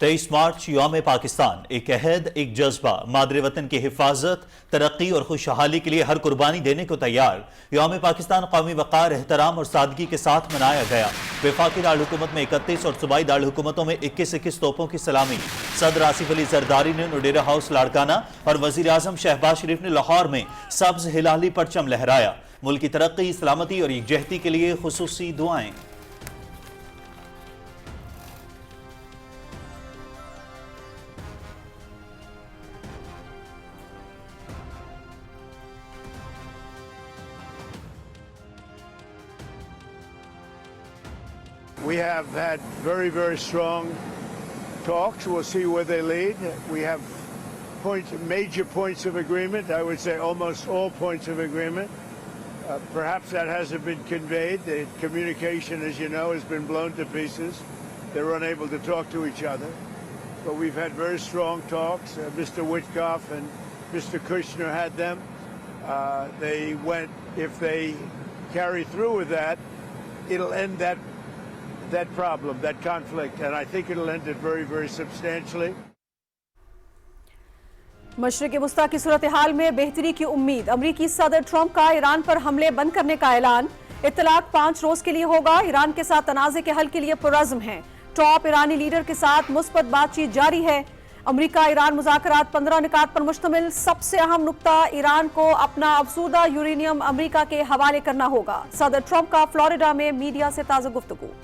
23 मार्च यौम पाकिस्तान, एक अहद, एक जज्बा, मादरे वतन की हिफाजत, तरक्की और खुशहाली के लिए हर कुर्बानी देने को तैयार। यौम पाकिस्तान कौमी वक़ार, एहतराम और सादगी के साथ मनाया गया। वफाकी दारुल-हुकूमत में 31 और सूबाई दारुल-हुकूमतों में 21-21 तोपों की सलामी। सदर आसिफ अली जरदारी ने नोडेरा हाउस लाड़काना और वज़ीर आज़म शहबाज शरीफ ने लाहौर में सब्ज हिलाली परचम लहराया। मुल्क की तरक्की, सलामती और यकजहती के लिए खुसूसी दुआएं। We have had very, very strong talks. We'll see where they lead. We have major points of agreement. I would say almost all points of agreement. Perhaps that hasn't been conveyed. The communication, as you know, has been blown to pieces. They're unable to talk to each other. But we've had very strong talks. Mr. Witkoff and Mr. Kushner had them. They went, if they carry through with that, it'll end that problem, that conflict, and I think it'll end it very, very substantially. मशरिक़ वुस्ता की सूरत हाल में बेहतरी की उम्मीद। अमरीकी सदर Trump का Iran पर हमले बंद करने का ऐलान। इत्तलाक 5 रोज के लिए होगा। ईरान के साथ तनाज़े के हल के लिए पुरज़्म है। टॉप ईरानी लीडर के साथ मुस्बत बातचीत जारी है। अमरीका ईरान मुज़ाकरात 15 निकात पर मुश्तमिल। सबसे अहम नुक्ता, ईरान को अपना अफसूदा यूरेनियम अमरीका के हवाले करना होगा। सदर ट्रंप का फ्लोरिडा में मीडिया से ताज़ा गुफ्तगू।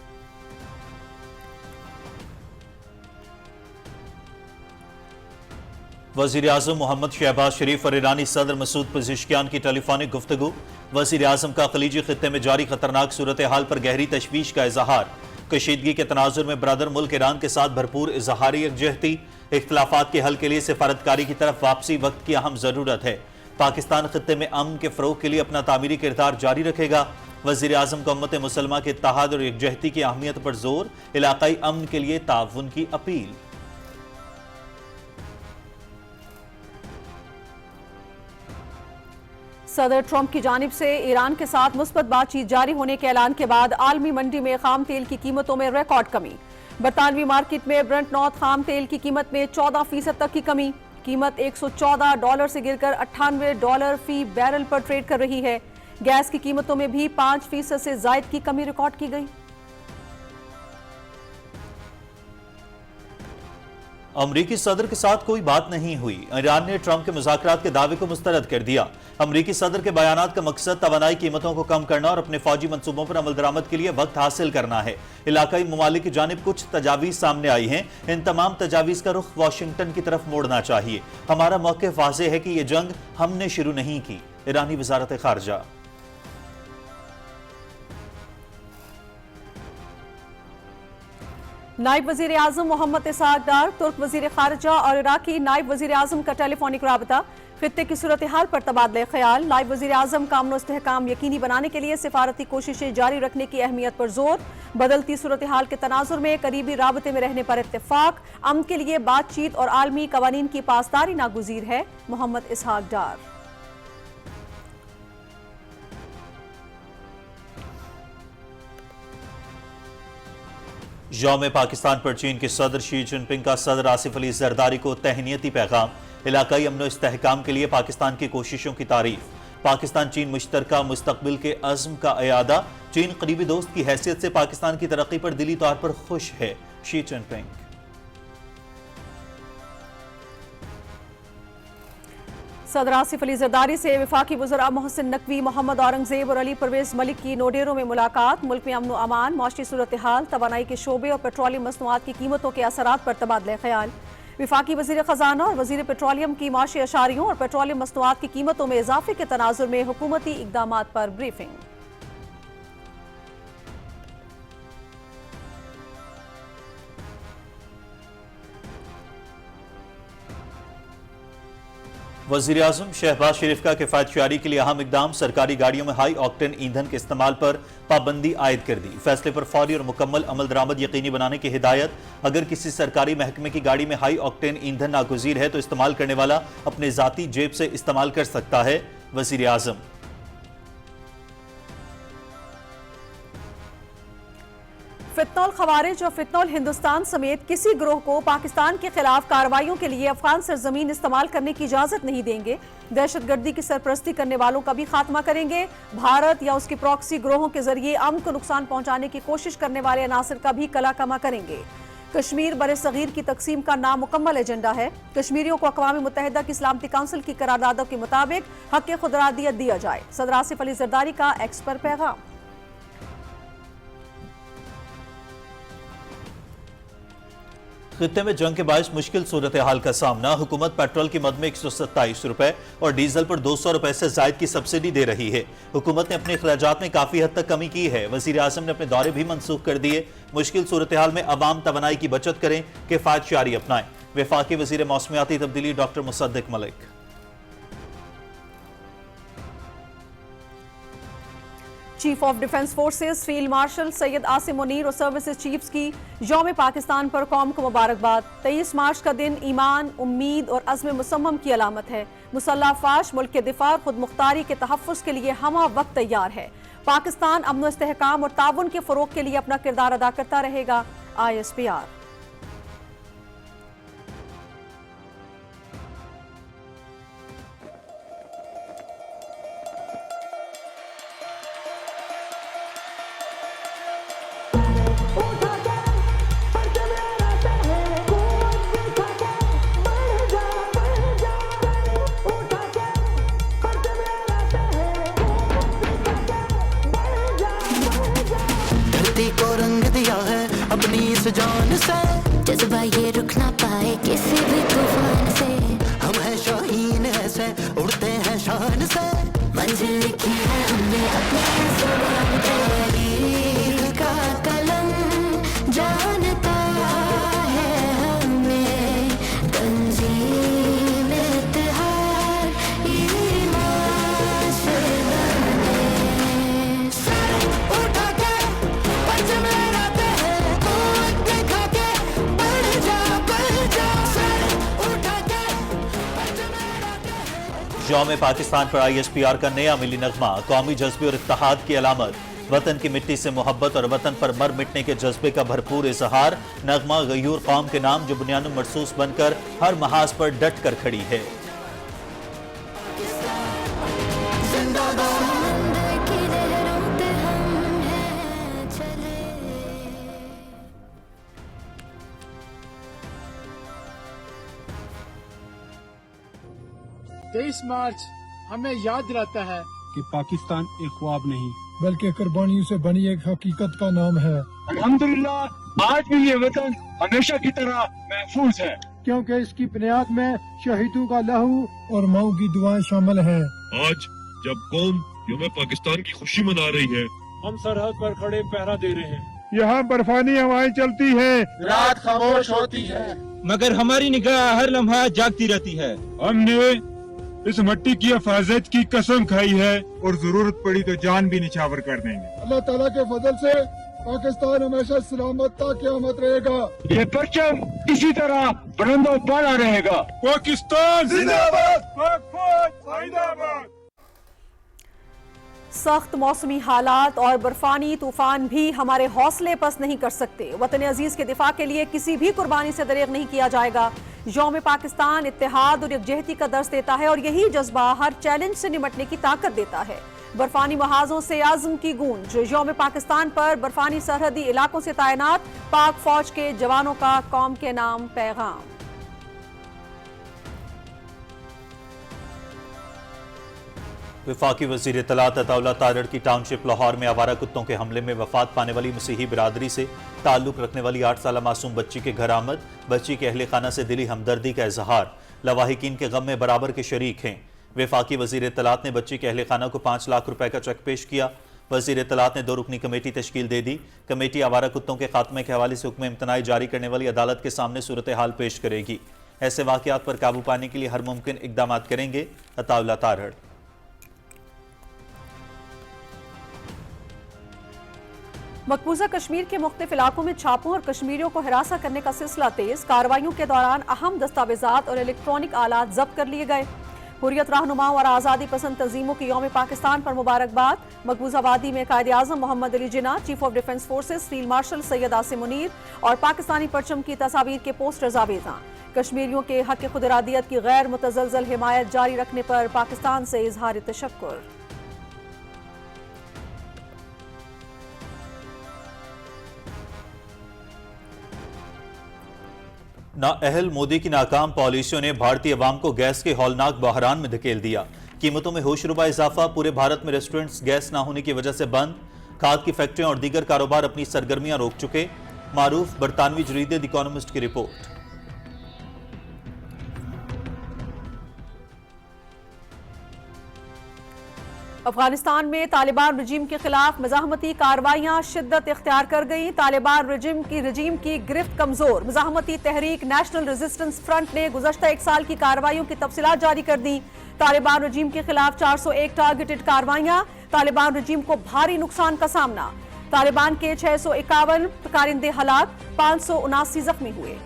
वज़ीर आज़म मोहम्मद शहबाज शरीफ और ईरानी सदर मसूद पेज़ेश्कियान की टेलीफोनिक गुफ्तगू। वज़ीर आज़म का खलीजी खित्ते में जारी खतरनाक सूरत हाल पर गहरी तशवीश का इजहार। कशीदगी के तनाजुर में ब्रदर मुल्क ईरान के साथ भरपूर इजहारी यकजहती। इख्तिलाफात के हल के लिए सिफारतकारी की तरफ वापसी वक्त की अहम ज़रूरत है। पाकिस्तान खित्ते में अमन के फ़रोग़ के लिए अपना तामीरी किरदार जारी रखेगा। वज़ीर आज़म को उम्मत मुसलमा के इत्तेहाद और यकजहती की अहमियत पर जोर। इलाक़ाई अमन के लिए ताउन की अपील। सदर ट्रंप की जानिब से ईरान के साथ मुस्बत बातचीत जारी होने के ऐलान के बाद आलमी मंडी में खाम तेल की कीमतों में रिकॉर्ड कमी। बरतानवी मार्केट में ब्रेंट नॉर्थ खाम तेल की कीमत में 14% तक की कमी। कीमत $114 से गिरकर $98 फी बैरल पर ट्रेड कर रही है। गैस की कीमतों में भी 5% से जायद की कमी रिकॉर्ड की गई। अमरीकी सदर के साथ कोई बात नहीं हुई। ईरान ने ट्रंप के मुज़ाकरात के दावे को मुस्तरद कर दिया। अमरीकी सदर के बयानात का मकसद तवानाई कीमतों को कम करना और अपने फौजी मंसूबों पर अमल दरामद के लिए वक्त हासिल करना है। इलाकाई ममालिक की जानिब कुछ तजावीज़ सामने आई हैं। इन तमाम तजावीज़ का रुख वाशिंगटन की तरफ मोड़ना चाहिए। हमारा मौक़िफ़ वाज़ेह है कि यह जंग हमने शुरू नहीं की। ईरानी वज़ारत ख़ारजा। नायब वज़ीर आज़म मोहम्मद इसहाक डार, तुर्क वज़ीर ख़ारिजा और इराकी नायब वज़ीर आज़म का टेलीफोनिक राबता। खित्ते की सूरत हाल पर तबादले ख्याल। नायब वज़ीर आज़म का अमन इस्तेहकाम यकीनी बनाने के लिए सिफारती कोशिशें जारी रखने की अहमियत पर जोर। बदलती सूरत हाल के तनाजुर में करीबी राबते में रहने पर इत्तेफाक। अमन के लिए बातचीत और आलमी कवानीन की पासदारी नागुज़ीर है। मोहम्मद इसहाक डार। यौम पाकिस्तान पर चीन के सदर शी जिनपिंग का सदर आसिफ अली जरदारी को तहनीती पैगाम। इलाकाई अमन इस्तेहकाम के लिए पाकिस्तान की कोशिशों की तारीफ। पाकिस्तान चीन मुश्तरका मुस्तकबिल के अज़्म का इयादा। चीन करीबी दोस्त की हैसियत से पाकिस्तान की तरक्की पर दिली तौर पर खुश है। Xi Jinping. सदर आसिफ अली जरदारी से वफाकी वज़रा मोहसिन नकवी, मोहम्मद औरंगजेब और अली परवेज मलिक की नोडेरों में मुलाकात। मुल्क में अमन व अमान, माशी सूरत हाल, तवानाई के शोबे और पेट्रोलियम मसनूआत की कीमतों के असरात पर तबादले ख्याल। वफाकी वज़ीर ख़जाना और वज़ीर पेट्रोलियम की माशी अशारियों और पेट्रोलियम मसनूआत की कीमतों में इजाफे के तनाजुर में हुकूमती इक़दामात पर ब्रीफिंग। वज़ीर आज़म शहबाज शरीफ का किफ़ायतशारी के लिए अहम इक़दाम। सरकारी गाड़ियों में हाई ऑक्टेन ईंधन के इस्तेमाल पर पाबंदी आयद कर दी। फैसले पर फौरी और मुकम्मल अमल दरामद यकीनी बनाने की हिदायत। अगर किसी सरकारी महकमे की गाड़ी में हाई ऑक्टेन ईंधन नागुज़ीर है तो इस्तेमाल करने वाला अपने ज़ाती जेब से इस्तेमाल कर सकता है। वज़ीर आज़म। फितनौल खवारिज और फितनौल हिंदुस्तान समेत किसी ग्रोह को पाकिस्तान के खिलाफ कार्रवाइयों के लिए अफगान सरजमीन इस्तेमाल करने की इजाजत नहीं देंगे। दहशतगर्दी की सरपरस्ती करने वालों का भी खात्मा करेंगे। भारत या उसकी प्रॉक्सी ग्रोहों के जरिए अमन को नुकसान पहुंचाने की कोशिश करने वाले अनासर का भी कला कमा करेंगे। कश्मीर बरे सगीर की तकसीम का नामुकम्मल एजेंडा है। कश्मीरियों को अक़वाम मुत्तहिदा की सलामती काउंसिल की करारदादों के मुताबिक हक़ खुदरादियत दिया जाए। सदर आसिफ अली जरदारी का एक्स पर पैगाम। खित्ते में जंग के बायस मुश्किल सूरत हाल का सामना। हुकूमत पेट्रोल की मद में 127 रुपए और डीजल पर 200 रुपए से जायद की सब्सिडी दे रही है। हुकूमत ने अपने अखराजात में काफी हद तक कमी की है। वजीर आजम ने अपने दौरे भी मनसूख कर दिए। मुश्किल सूरत हाल में अवाम तवानाई की बचत करें, किफायतशारी अपनाएं। वफाकी वजीर मौसमियाती तब्दीली doctor Mossadegh Malik. Chief of defence forces field marshal Syed Asim Munir और सर्विसेज चीफ्स की यौम पाकिस्तान पर कौम को मुबारकबाद। 23 मार्च का दिन ईमान, उम्मीद और अज़्म मुसम्मम की अलामत है। मुसल्लह अफ़वाज मुल्क के दिफा और खुद मुख्तारी के तहफ़्फ़ुज़ के लिए हमा वक्त तैयार है। पाकिस्तान अमन व इस्तेहकाम और ताउन के फ़रोग़ के लिए अपना किरदार अदा करता रहेगा। ISPR। को रंग दिया है अपनी इस जान से, जज्बा ये रुक ना पाए किसी भी तूफान से। हम हैं शाहीन ऐसे उड़ते हैं शान से, मंजिल लिखी है हमने अपने ज़ुबान पे। तहरीर का कलम जानता है हमें, तंजीम इत्तेहाद ईमान से बने। सर उठा के पंच में रहते हैं, कूद दिखा के बढ़ जा, सर उठा के पंच में रहते हैं। यौम पाकिस्तान पर ISPR का नया मिली नगमा। कौमी जज्बे और इत्तेहाद की अलामत। वतन की मिट्टी से मोहब्बत और वतन पर मर मिटने के जज्बे का भरपूर इजहार। नगमा गयूर कौम के नाम जो बुनियाद मरसूस बनकर हर महाज पर डट कर खड़ी है। समंदर की लहरों पे हम हैं चले। 23 मार्च हमें याद दिलाता है कि पाकिस्तान एक ख्वाब नहीं बल्कि कुर्बानियों से बनी एक हकीकत का नाम है। अल्हम्दुलिल्लाह आज भी ये वतन हमेशा की तरह महफूज है, क्योंकि इसकी बुनियाद में शहीदों का लहू और माओ की दुआएं शामिल हैं। आज जब कौम यौम पाकिस्तान की खुशी मना रही है, हम सरहद पर खड़े पहरा दे रहे हैं। यहाँ बर्फानी हवाएं चलती हैं, रात खामोश होती है, मगर हमारी निगाह हर लम्हा जागती रहती है। हमने इस मिट्टी की हिफाजत की कसम खाई है और जरूरत पड़ी तो जान भी निछावर कर देंगे। अल्लाह ताला के फजल से पाकिस्तान हमेशा सलामत ता क़यामत रहेगा। ये परचम इसी तरह बुलंदो बाला रहेगा। पाकिस्तान जिंदाबाद, जिंदाबाद। सख्त मौसमी हालात और बर्फानी तूफान भी हमारे हौसले पस्त नहीं कर सकते। वतन अजीज के दिफा के लिए किसी भी कुर्बानी से दरेग नहीं किया जाएगा। यौम पाकिस्तान इत्तेहाद और यकजहती का दर्स देता है और यही जज्बा हर चैलेंज से निमटने की ताकत देता है। बर्फानी महाजों से आज़म की गूंज। यौम पाकिस्तान पर बर्फानी सरहदी इलाकों से तैनात पाक फौज के जवानों का कौम के नाम पैगाम। वफाकी वज़ीर इत्तलात अताउल्लाह तारड़ की टाउनशिप लाहौर में आवारा कुत्तों के हमले में वफात पाने वाली मसीही बिरादरी से ताल्लुक़ रखने वाली 8 साला मासूम बच्ची के घर आमद। बच्ची के अहले खाना से दिली हमदर्दी का इजहार। लवाहिकीन के गम में बराबर के शरीक हैं। वफाकी वज़ीर इत्तलात ने बच्ची के अहले खाना को 5 लाख रुपए का चेक पेश किया। वज़ीर इत्तलात ने 2 रुकनी कमेटी तश्कील दे दी। कमेटी आवारा कुत्तों के खात्मे के हवाले से हुक्म इम्तनाई जारी करने वाली अदालत के सामने सूरत हाल पेश करेगी। ऐसे वाक़यात पर काबू पाने के लिए हर मुमकिन इक़दाम करेंगे अताउल्लाह तारड़। मकबूजा कश्मीर के मुख्तलिफ इलाकों में छापों और कश्मीरियों को हिरासा करने का सिलसिला तेज। कार्रवाइयों के दौरान अहम दस्तावेजात और इलेक्ट्रॉनिक आलात जब्त कर लिए गए। हुर्रियत रहनुमाओं और आज़ादी पसंद तंजीमों की यौम पाकिस्तान पर मुबारकबाद। मकबूजा वादी में Quaid Azam Mohammad Ali Jinnah, chief of defence forces field marshal Syed Asim Munir और पाकिस्तानी परचम की तस्वीर के पोस्टर्स आवेज़ां। कश्मीरियों के हक खुदरादियत की गैर मुतज़लज़ल हिमायत जारी रखने पर पाकिस्तान से इजहार तशक्कुर। नाअहल मोदी की नाकाम पॉलिसियों ने भारतीय अवाम को गैस के हौलनाक बहरान में धकेल दिया। कीमतों में होशरुबा इजाफा, पूरे भारत में रेस्टोरेंट्स गैस ना होने की वजह से बंद, खाद की फैक्ट्रियां और दीगर कारोबार अपनी सरगर्मियां रोक चुके। मारूफ बरतानवी जरीदे द इकोनॉमिस्ट की रिपोर्ट। अफगानिस्तान में तालिबान रजीम के खिलाफ मज़ाहमती कार्रवाइयां शिद्दत इख्तियार कर गई। तालिबान रजीम की गिरफ्त कमजोर। मज़ाहमती तहरीक नेशनल रेजिस्टेंस फ्रंट ने गुज़श्ता एक साल की कार्रवाइयों की तफसीलात जारी कर दी। तालिबान रजीम के खिलाफ 401 टारगेटेड कार्रवाइयां। तालिबान रजीम को भारी नुकसान का सामना। तालिबान के 651 कारिंदे हलाक, 579 जख्मी हुए।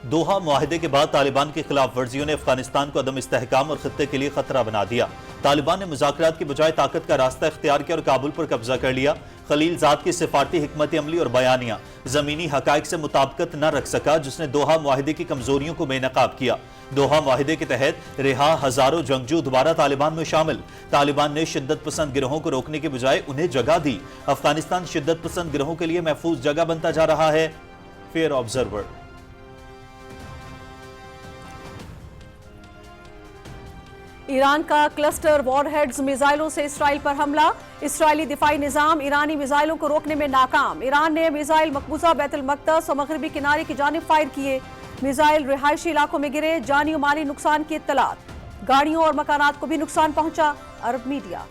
दोहा मुआहिदे के बाद तालिबान की खिलाफ वर्जियों ने अफगानिस्तान को अदम इस्तेहकाम और खत्ते के लिए खतरा बना दिया। तालिबान ने मुज़ाकरात की बजाय ताकत का रास्ता इख्तियार किया और काबुल पर कब्जा कर लिया। खलील जाद की सिफारती हिकमत अमली और बयानिया जमीनी हकायक से मुताबिकत न रख सका, जिसने दोहा मुआहिदे की कमजोरियों को बेनकाब किया। दोहा मुआहिदे के तहत रिहा हजारों जंगजू दोबारा तालिबान में शामिल। तालिबान ने शिद्दत पसंद गिरोहों को रोकने के बजाय उन्हें जगह दी। अफगानिस्तान शिद्दत पसंद गिरोहों के लिए महफूज जगह बनता जा रहा है। Fair observer. ईरान का क्लस्टर वॉरहेड्स मिसाइलों से इसराइल पर हमला। इसराइली दिफाई निजाम ईरानी मिसाइलों को रोकने में नाकाम। ईरान ने मिसाइल मकबूजा बैतुल मक़दस और मगरबी किनारे की जानिब फायर किए। मिसाइल रिहायशी इलाकों में गिरे। जानी और माली नुकसान की इत्तलात। गाड़ियों और मकानात को भी नुकसान पहुंचा। अरब media.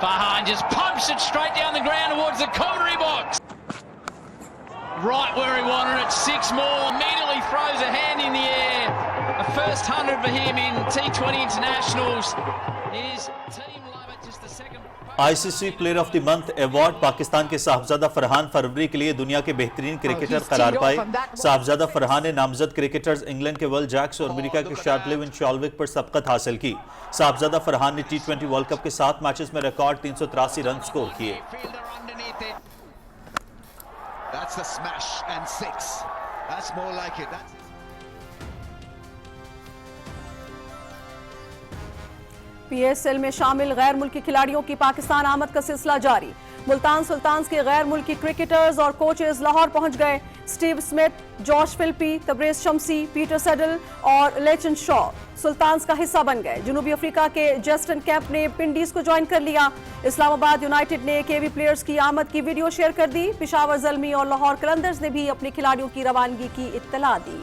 Farhan just pumps it straight down the ground towards the commentary box. Right where he wanted it, 6 more. Immediately throws a hand in the air. A first 100 for him in T20 internationals. His team love it, just the second. ICC player of the month award Pakistan के साहबजादा फरहान फरवरी के लिए दुनिया के बेहतरीन cricketer करार पाए। साहबजादा फरहान ने नामजद क्रिकेटर्स इंग्लैंड के वर्ल्ड जैक्स और अमेरिका के शार्टलिवन शॉल्विक पर सबकत हासिल की। साहबजादा फरहान ने T20 वर्ल्ड कप के 7 मैचेस में रिकॉर्ड 383 रन स्कोर किए। That's the smash and 6. That's more like it. That's PSL में शामिल गैर मुल्की खिलाड़ियों की पाकिस्तान आमद का सिलसिला जारी। मुल्तान सुल्तान्स के गैर मुल्की क्रिकेटर्स और कोचेस लाहौर पहुंच गए। Steve Smith, Josh Philippe, Tabraiz Shamsi, Peter Siddle और लेचन शॉ सुल्तान्स का हिस्सा बन गए। जनूबी अफ्रीका के जस्टिन कैंप ने पिंडीज को ज्वाइन कर लिया। इस्लामाबाद यूनाइटेड ने केवी प्लेयर्स की आमद की वीडियो शेयर कर दी। पिशावर ज़ल्मी और लाहौर कलंदर्स ने भी अपने खिलाड़ियों की रवानगी की इत्तला दी।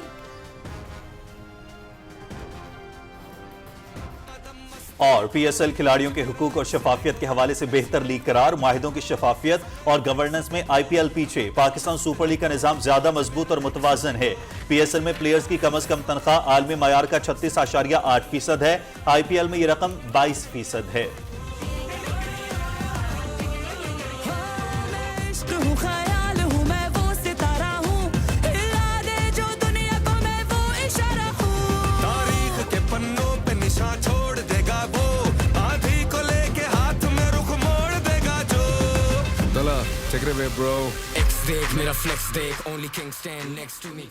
और PSL खिलाड़ियों के हुकूक और शफाफियत के हवाले से बेहतर लीग करार। मुआहिदों की शफाफियत और गवर्नेंस में IPL पीछे। पाकिस्तान सुपर लीग का निजाम ज्यादा मजबूत और मुतवाजन है। PSL में प्लेयर्स की कम अज कम तनख्वाह आलमी मयार का 36.8% है। IPL में ये रकम 22% है। Take it away, bro. X-Dig, made a flex dig. Only king stand next to me.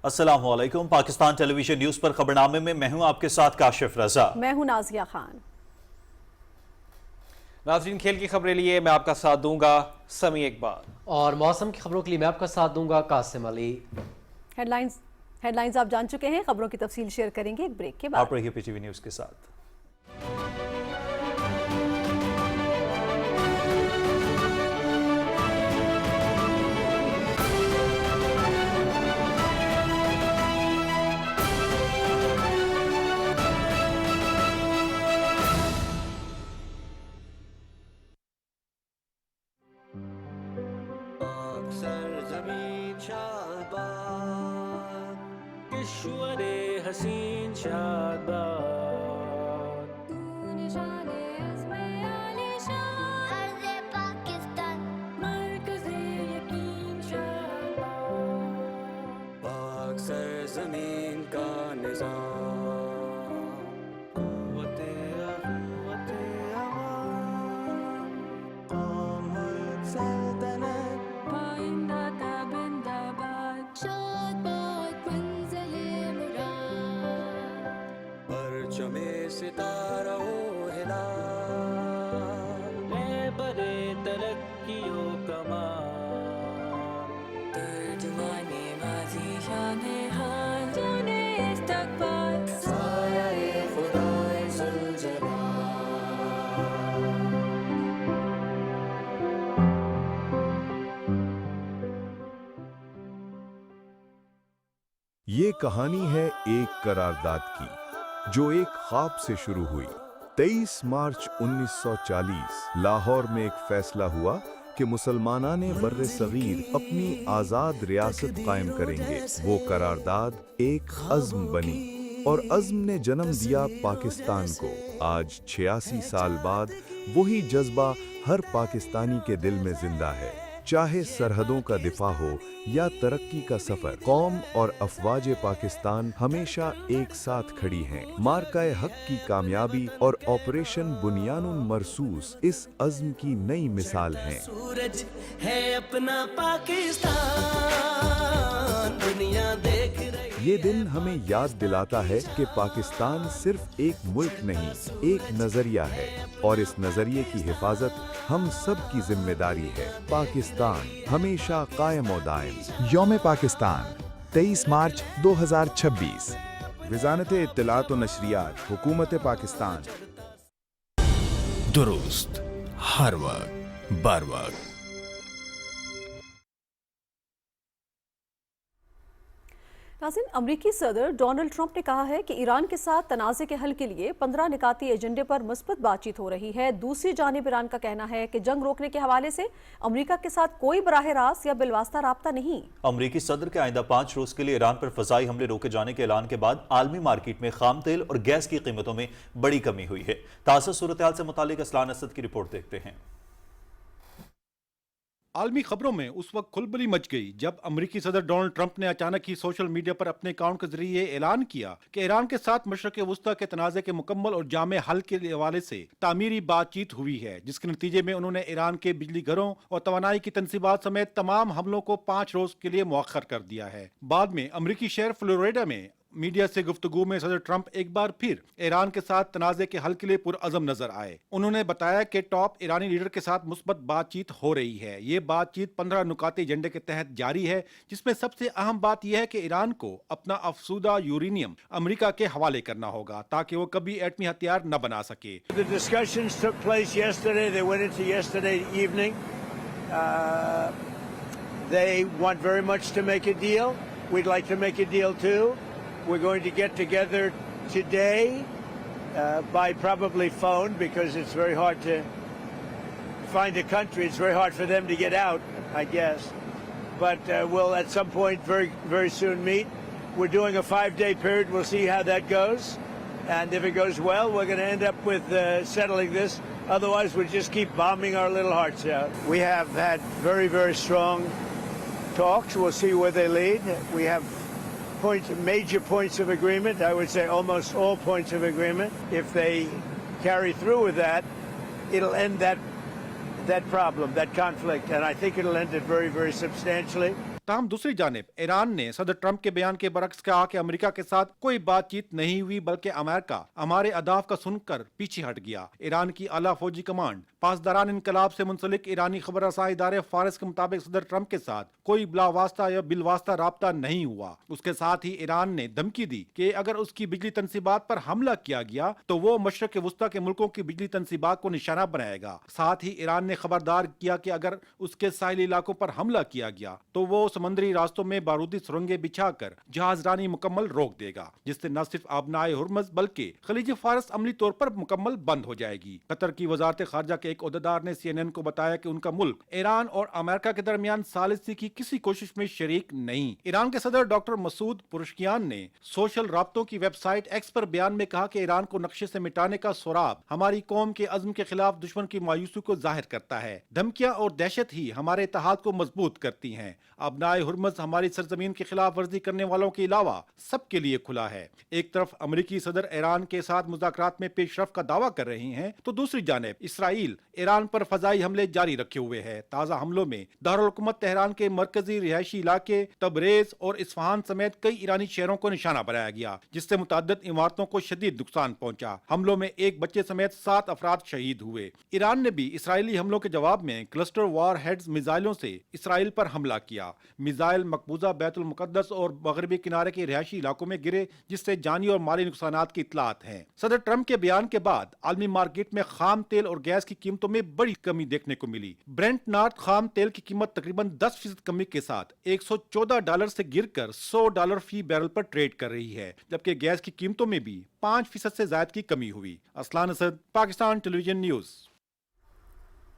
अस्सलामु अलैकुम। पाकिस्तान टेलीविजन न्यूज पर खबरनामे में मैं हूं आपके साथ काशिफ रजा। मैं हूं नाजिया खान। नाज़रीन, खेल की खबरें लिए मैं आपका साथ दूंगा समी इकबाल और मौसम की खबरों के लिए मैं आपका साथ दूंगा कासिम अली। हेडलाइंस आप जान चुके हैं। खबरों की तफसील शेयर करेंगे एक ब्रेक के बाद। आप रहिए PTV न्यूज के साथ। शाबाद किश्वरे हसीन शाबाद तू निशाने अज़्मे आलिशान अर्ज़ पाकिस्तान मरकज़े यकीन शाबाद पाक सरज़मीन का निज़ाम क़ुव्वते अवाम क़ौम सल्तनत पाइंदा ताबिंदाबाद शाबाद मंज़िले मुराद परचमे सितारा हो हिलाल बड़े तरक्कियों कमाल तर्जुमाने माज़ी शाने हाल जाने इस्तक़बाल साये खुदाए ज़ुल्जलाल। ये कहानी है एक करारदाद की जो एक ख्वाब से शुरू हुई। 23 मार्च 1940 लाहौर में एक फैसला हुआ कि मुसलमानान बर्रे सगीर अपनी आज़ाद रियासत कायम करेंगे। वो करारदाद एक अज़्म बनी और अज़्म ने जन्म दिया पाकिस्तान को। आज 86 साल बाद वही जज्बा हर पाकिस्तानी के दिल में जिंदा है। चाहे सरहदों का दिफा हो या तरक्की का सफर, कौम और अफवाज पाकिस्तान हमेशा एक साथ खड़ी हैं। मार्काए हक की कामयाबी और ऑपरेशन बुनियानुन मरसूस इस अज़्म की नई मिसाल हैं। सूरज है अपना पाकिस्तान दुनिया देख रही। ये दिन हमें याद दिलाता है कि पाकिस्तान सिर्फ एक मुल्क नहीं, एक नजरिया है और इस नजरिए की हिफाजत हम सब की जिम्मेदारी है। पाकिस्तान हमेशा कायम और दायम। यौम पाकिस्तान 23 मार्च 2026 वज़ारत इत्तलात व नशरियात हुकूमत पाकिस्तान। दुरुस्त हर वक्त बर वक्त। नाज़रीन, अमरीकी सदर डोनाल्ड ट्रंप ने कहा है कि ईरान के साथ तनाज़े के हल के लिए 15 निकाती एजेंडे पर मुस्बत बातचीत हो रही है। दूसरी जानिब ईरान का कहना है कि जंग रोकने के हवाले से अमरीका के साथ कोई बराह रास्त या बिलवास्ता राब्ता नहीं। अमरीकी सदर के आइंदा 5 रोज के लिए ईरान पर फ़ज़ाई हमले रोके जाने के ऐलान के बाद आलमी मार्केट में खाम तेल और गैस की कीमतों में बड़ी कमी हुई है। ताज़ा सूरत हाल से मुतालिक असलान असद की रिपोर्ट देखते हैं। आलमी खबरों में उस वक्त खुलबली मच गई जब अमरीकी सदर डोनाल्ड ट्रंप ने अचानक ही सोशल मीडिया पर अपने अकाउंट के जरिए ऐलान किया कि ईरान के साथ मशरक़ वस्ता के तनाज़े के मुकम्मल और जामे हल के हवाले से तामीरी बातचीत हुई है, जिसके नतीजे में उन्होंने ईरान के बिजली घरों और तवानाई की तनसीबात समेत तमाम हमलों को 5 रोज के लिए मौखर कर दिया है। बाद में अमरीकी शहर फ्लोरिडा में मीडिया से गुफ्तगू में सदर ट्रंप एक बार फिर ईरान के साथ तनाज़े के हल के लिए पुरअज़म नजर आए। उन्होंने बताया कि टॉप ईरानी लीडर के साथ मुस्बत बातचीत हो रही है। ये बातचीत 15 नुकाती एजेंडे के तहत जारी है, जिसमें सबसे अहम बात यह है कि ईरान को अपना अफसूदा यूरेनियम अमेरिका के हवाले करना होगा ताकि वो कभी एटमी हथियार न बना सके। The discussions took place yesterday. They went into yesterday evening. They want very much to make a deal. We'd like to make a deal too. We're going to get together today by probably phone because it's very hard to find a country. It's very hard for them to get out, I guess. But we'll at some point very, very soon meet. We're doing a 5-day period. We'll see how that goes. And if it goes well, we're going to end up with settling this. Otherwise, we'll just keep bombing our little hearts out. We have had very, very strong talks. We'll see where they lead. We have major points of agreement. I would say almost all points of agreement. If they carry through with that, it'll end that problem, that conflict, and I think it'll end it very, very substantially. ताहम दूसरी जानिब Iran ने सदर Trump के बयान के बरक्स कहा कि अमेरिका के साथ कोई बातचीत नहीं हुई, बल्कि अमेरिका हमारे अहदाफ का सुनकर पीछे हट गया। ईरान की आला फौजी कमांड पासदारान इनकलाब से मुंसलिक ईरानी खबर रसाई इदारे फारिस के मुताबिक सदर ट्रंप के साथ कोई बिलावास्ता या बिलवास्ता राब्ता नहीं हुआ। उसके साथ ही ईरान ने धमकी दी कि अगर उसकी बिजली तनसीबात पर हमला किया गया तो वो मशरक़ वस्ता के मुल्कों की बिजली तनसीबात को निशाना बनाएगा। साथ ही ईरान ने खबरदार किया कि अगर उसके साहिली इलाकों पर हमला किया गया तो वो समुद्री रास्तों में बारूदी सुरंगें बिछाकर जहाजरानी मुकम्मल रोक देगा, जिससे न सिर्फ आबनाए हुर्मज बल्कि खलीज फारस अमली तौर पर मुकम्मल बंद हो जाएगी। कतर की वजारत खारजा के एक ओहदेदार ने CNN को बताया कि उनका मुल्क ईरान और अमेरिका के दरमियान सालिसी की किसी कोशिश में शरीक नहीं। ईरान के सदर डॉक्टर मसूद पुरुशकियान ने सोशल राब्तों की वेबसाइट एक्स पर बयान में कहा कि ईरान को नक्शे से मिटाने का सोराब हमारी कौम के अज़्म के खिलाफ दुश्मन की मायूसी को जाहिर करता है। धमकियां और दहशत ही हमारे इत्तेहाद को मजबूत करती हैं। अबनाए हुर्मज हमारी सरजमीन की खिलाफ वर्जी करने वालों के अलावा सबके लिए खुला है। एक तरफ अमरीकी सदर ईरान के साथ मुज़ाकरात में पेशरफ का दावा कर रही हैं, तो दूसरी जानिब इसराइल ईरान पर फजाई हमले जारी रखे हुए है। ताज़ा हमलों में दारुल हुकूमत तेहरान के मरकजी रिहायशी इलाके तबरेज और इस्फहान समेत कई ईरानी शहरों को निशाना बनाया गया, जिससे मुतअद्दिद इमारतों को शदीद नुकसान पहुंचा। हमलों में एक बच्चे समेत 7 अफराद शहीद हुए। ईरान ने भी इसराइली हमलों के जवाब में क्लस्टर वार हेड्स मिसाइलों से इसराइल पर हमला किया। मिसाइल मकबूजा बैतुल मुकद्दस और मगरबी किनारे के रिहायशी इलाकों में गिरे, जिससे जानी और माली नुकसानात की इतलात हैं। सदर ट्रंप के बयान के बाद आलमी मार्केट में खाम तेल और गैस की कीमतों में बड़ी कमी देखने को मिली। ब्रेंट नॉर्थ खाम तेल की कीमत तकरीबन 10% कमी के साथ $114 से गिरकर $100 फी बैरल पर ट्रेड कर रही है, जबकि गैस की कीमतों में भी 5% से ज्यादा की कमी हुई। Aslan Asad, Pakistan television news.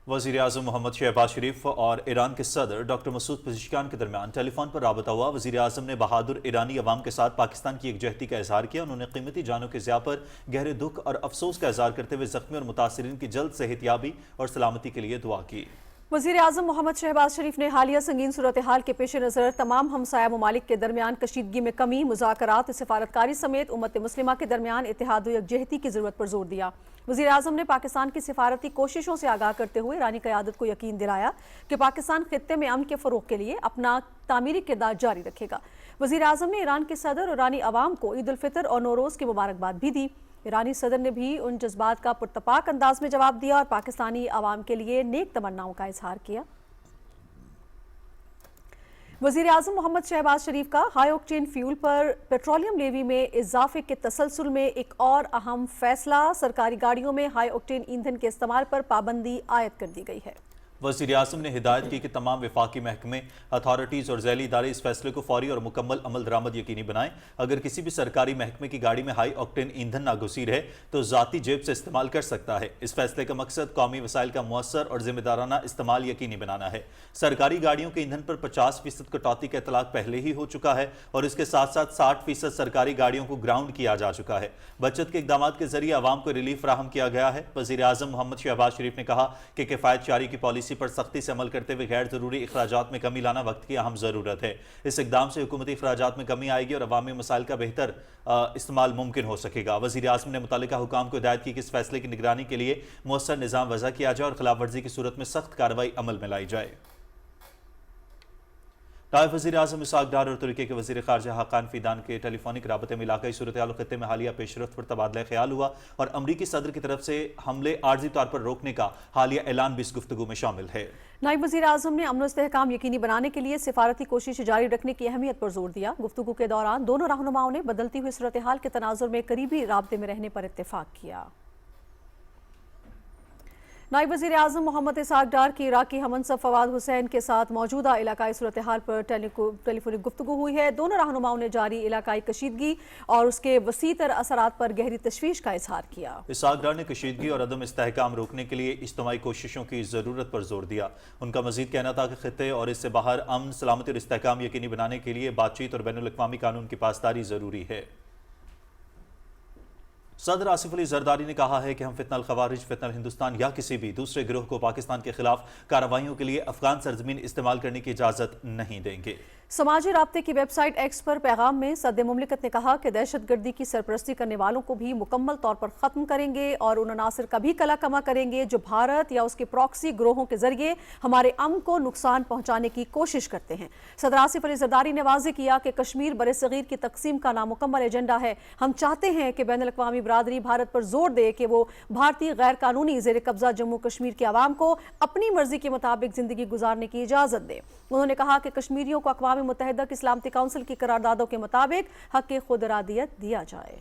वज़ीर आज़म मोहम्मद शहबाज शरीफ और ईरान के सदर डॉक्टर मसूद पेज़ेश्कियान के दरमियान टेलीफोन पर राबता हुआ। वज़ीर आज़म ने बहादुर ईरानी अवाम के साथ पाकिस्तान की एकजहती का इजहार किया। उन्होंने कीमती जानों के ज़िया पर गहरे दुख और अफसोस का इजहार करते हुए ज़ख्मी और मुतासरीन की जल्द सेहतयाबी और सलामती के लिए दुआ की। वज़ीर आज़म मोहम्मद शहबाज शरीफ ने हालिया संगीन सूरत हाल के पेश नज़र तमाम हमसाया ममालिक के दरमियान कशीदगी में कमी, मुज़ाकरात, सिफारतकारी समेत उम्मत मुस्लिमा के दरमियान इत्तेहाद व यकजहती की ज़रूरत पर जोर दिया। वज़ीर आज़म ने पाकिस्तान की सिफारती कोशिशों से आगाह करते हुए ईरानी क़यादत को यकीन दिलाया कि पाकिस्तान खित्ते में अमन के फ़रोग़ के लिए अपना तामीरी किरदार जारी रखेगा। वज़ीर आज़म ने ईरान के सदर और ईरानी अवाम को ईद उल फितर और नौरोज़ की मुबारकबाद भी दी। ईरानी सदर ने भी उन जज्बात का पुरतपाक अंदाज में जवाब दिया और पाकिस्तानी अवाम के लिए नेक तमन्नाओं का इजहार किया। वज़ीर आज़म मोहम्मद शहबाज शरीफ का हाई ऑक्टेन फ्यूल पर पेट्रोलियम लेवी में इजाफे के तसलसल में एक और अहम फैसला, सरकारी गाड़ियों में हाई ऑक्टेन ईंधन के इस्तेमाल पर पाबंदी आयद कर दी गई है। वज़ीर आज़म ने हिदायत की कि तमाम वफाकी महकमे, अथॉरिटीज़ और ज़ैली इदारे इस फैसले को फौरी और मुकम्मल अमल दरामद यकीनी बनाएं। अगर किसी भी सरकारी महकमे की गाड़ी में हाई ऑक्टेन ईंधन नागुज़ीर है तो ज़ाती जेब से इस्तेमाल कर सकता है। इस फैसले का मकसद कौमी वसाइल का मुअस्सर और ज़िम्मेदाराना इस्तेमाल यकीनी बनाना है। सरकारी गाड़ियों के ईंधन पर 50% कटौती का इतलाक पहले ही हो चुका है और इसके साथ साथ 60% सरकारी गाड़ियों को ग्राउंड किया जा चुका है। बचत के इक़दाम के जरिए आवाम को रिलीफ फराहम किया गया है। वज़ीर आज़म मोहम्मद शहबाज शरीफ ने कहा कि किफ़ायत जारी की पॉलिसी पर सख्ती से अमल करते हुए गैर जरूरी अखराजात में कमी लाना वक्त की अहम जरूरत है। इस इकदाम से हुकूमती अखराजात में कमी आएगी और अवामी मसाइल का बेहतर इस्तेमाल मुमकिन हो सकेगा। वज़ीर आज़म ने मुतल्लिका हुकाम को हिदायत की कि इस फैसले की निगरानी के लिए मुअस्सर निज़ाम वज़ा किया जाए और खिलाफ वर्जी की सूरत में सख्त कार्रवाई अमल में लाई जाए। नायब वज़ीर आज़म इसहाक़ डार और तुर्की के वज़ीर ख़ारजा हाकान फ़ीदान के टेलीफोनिक राबते में इलाक़ाई सूरत-ए-हाल ख़ित्ते में हालिया पेशरफ़्त पर तबादला ख़याल हुआ और अमरीकी सदर की तरफ से हमले आर्ज़ी तौर पर रोकने का हालिया ऐलान भी इस गुफ्तगू में शामिल है। नायब वज़ीर आज़म ने अमन इस्तेहकाम यकीनी बनाने के लिए सिफारती कोशिश जारी रखने की अहमियत पर जोर दिया। गुफ्तगू के दौरान दोनों रहनुमाओं ने बदलती हुई सूरत-ए-हाल के तनाज़ुर में करीबी राबते में रहने पर इत्तेफाक किया। नायब वज़ीर आज़म मोहम्मद इसहाक़ डार की इराक़ी हमनसब फवाद हुसैन के साथ मौजूदा इलाकाई सूरत हाल पर टेलीफोनिक गुफ्तगू हुई है। दोनों रहनुमाओं ने जारी इलाकाई कशीदगी और उसके वसीतर असरात पर गहरी तशवीश का इजहार किया। इसहाक़ डार ने कशीदगी और अदम इस्तेहकाम रोकने के लिए इज्तिमाई कोशिशों की ज़रूरत पर जोर दिया। उनका मज़ीद कहना था कि खित्ते और इससे बाहर अमन, सलामती और इस्तेहकाम यकीनी बनाने के लिए बातचीत और बैनुल अक़वामी कानून की पासदारी ज़रूरी है। सदर आसिफ अली जरदारी ने कहा है कि हम फितनल खवारिज, फितनल हिंदुस्तान या किसी भी दूसरे गिरोह को पाकिस्तान के खिलाफ कार्रवाइयों के लिए अफगान सरजमीन इस्तेमाल करने की इजाज़त नहीं देंगे। समाजी राब्ते की वेबसाइट एक्स पर पैगाम में सदर मुमलिकत ने कहा कि दहशतगर्दी की सरपरस्ती करने वालों को भी मुकम्मल तौर पर ख़त्म करेंगे और उन अनासर का भी कला कमा करेंगे जो भारत या उसके प्रॉक्सी ग्रोहों के जरिए हमारे अमन को नुकसान पहुंचाने की कोशिश करते हैं। सदर आसिफ अली जरदारी ने वाज़ेह किया कि कश्मीर बरसगीर की तकसीम का नामुकम्मल एजेंडा है। हम चाहते हैं कि बैनुल अक़वामी बरादरी भारत पर जोर दे कि वो भारतीय गैर कानूनी ज़ेर कब्जा जम्मू कश्मीर के अवाम को अपनी मर्जी के मुताबिक ज़िंदगी गुजारने की इजाज़त दे। उन्होंने कहा कि कश्मीरियों को अक़वाम मुत्तहिदा की सलामती काउंसिल की करारदादों के मुताबिक हक़ खुद इरादियत दिया जाए।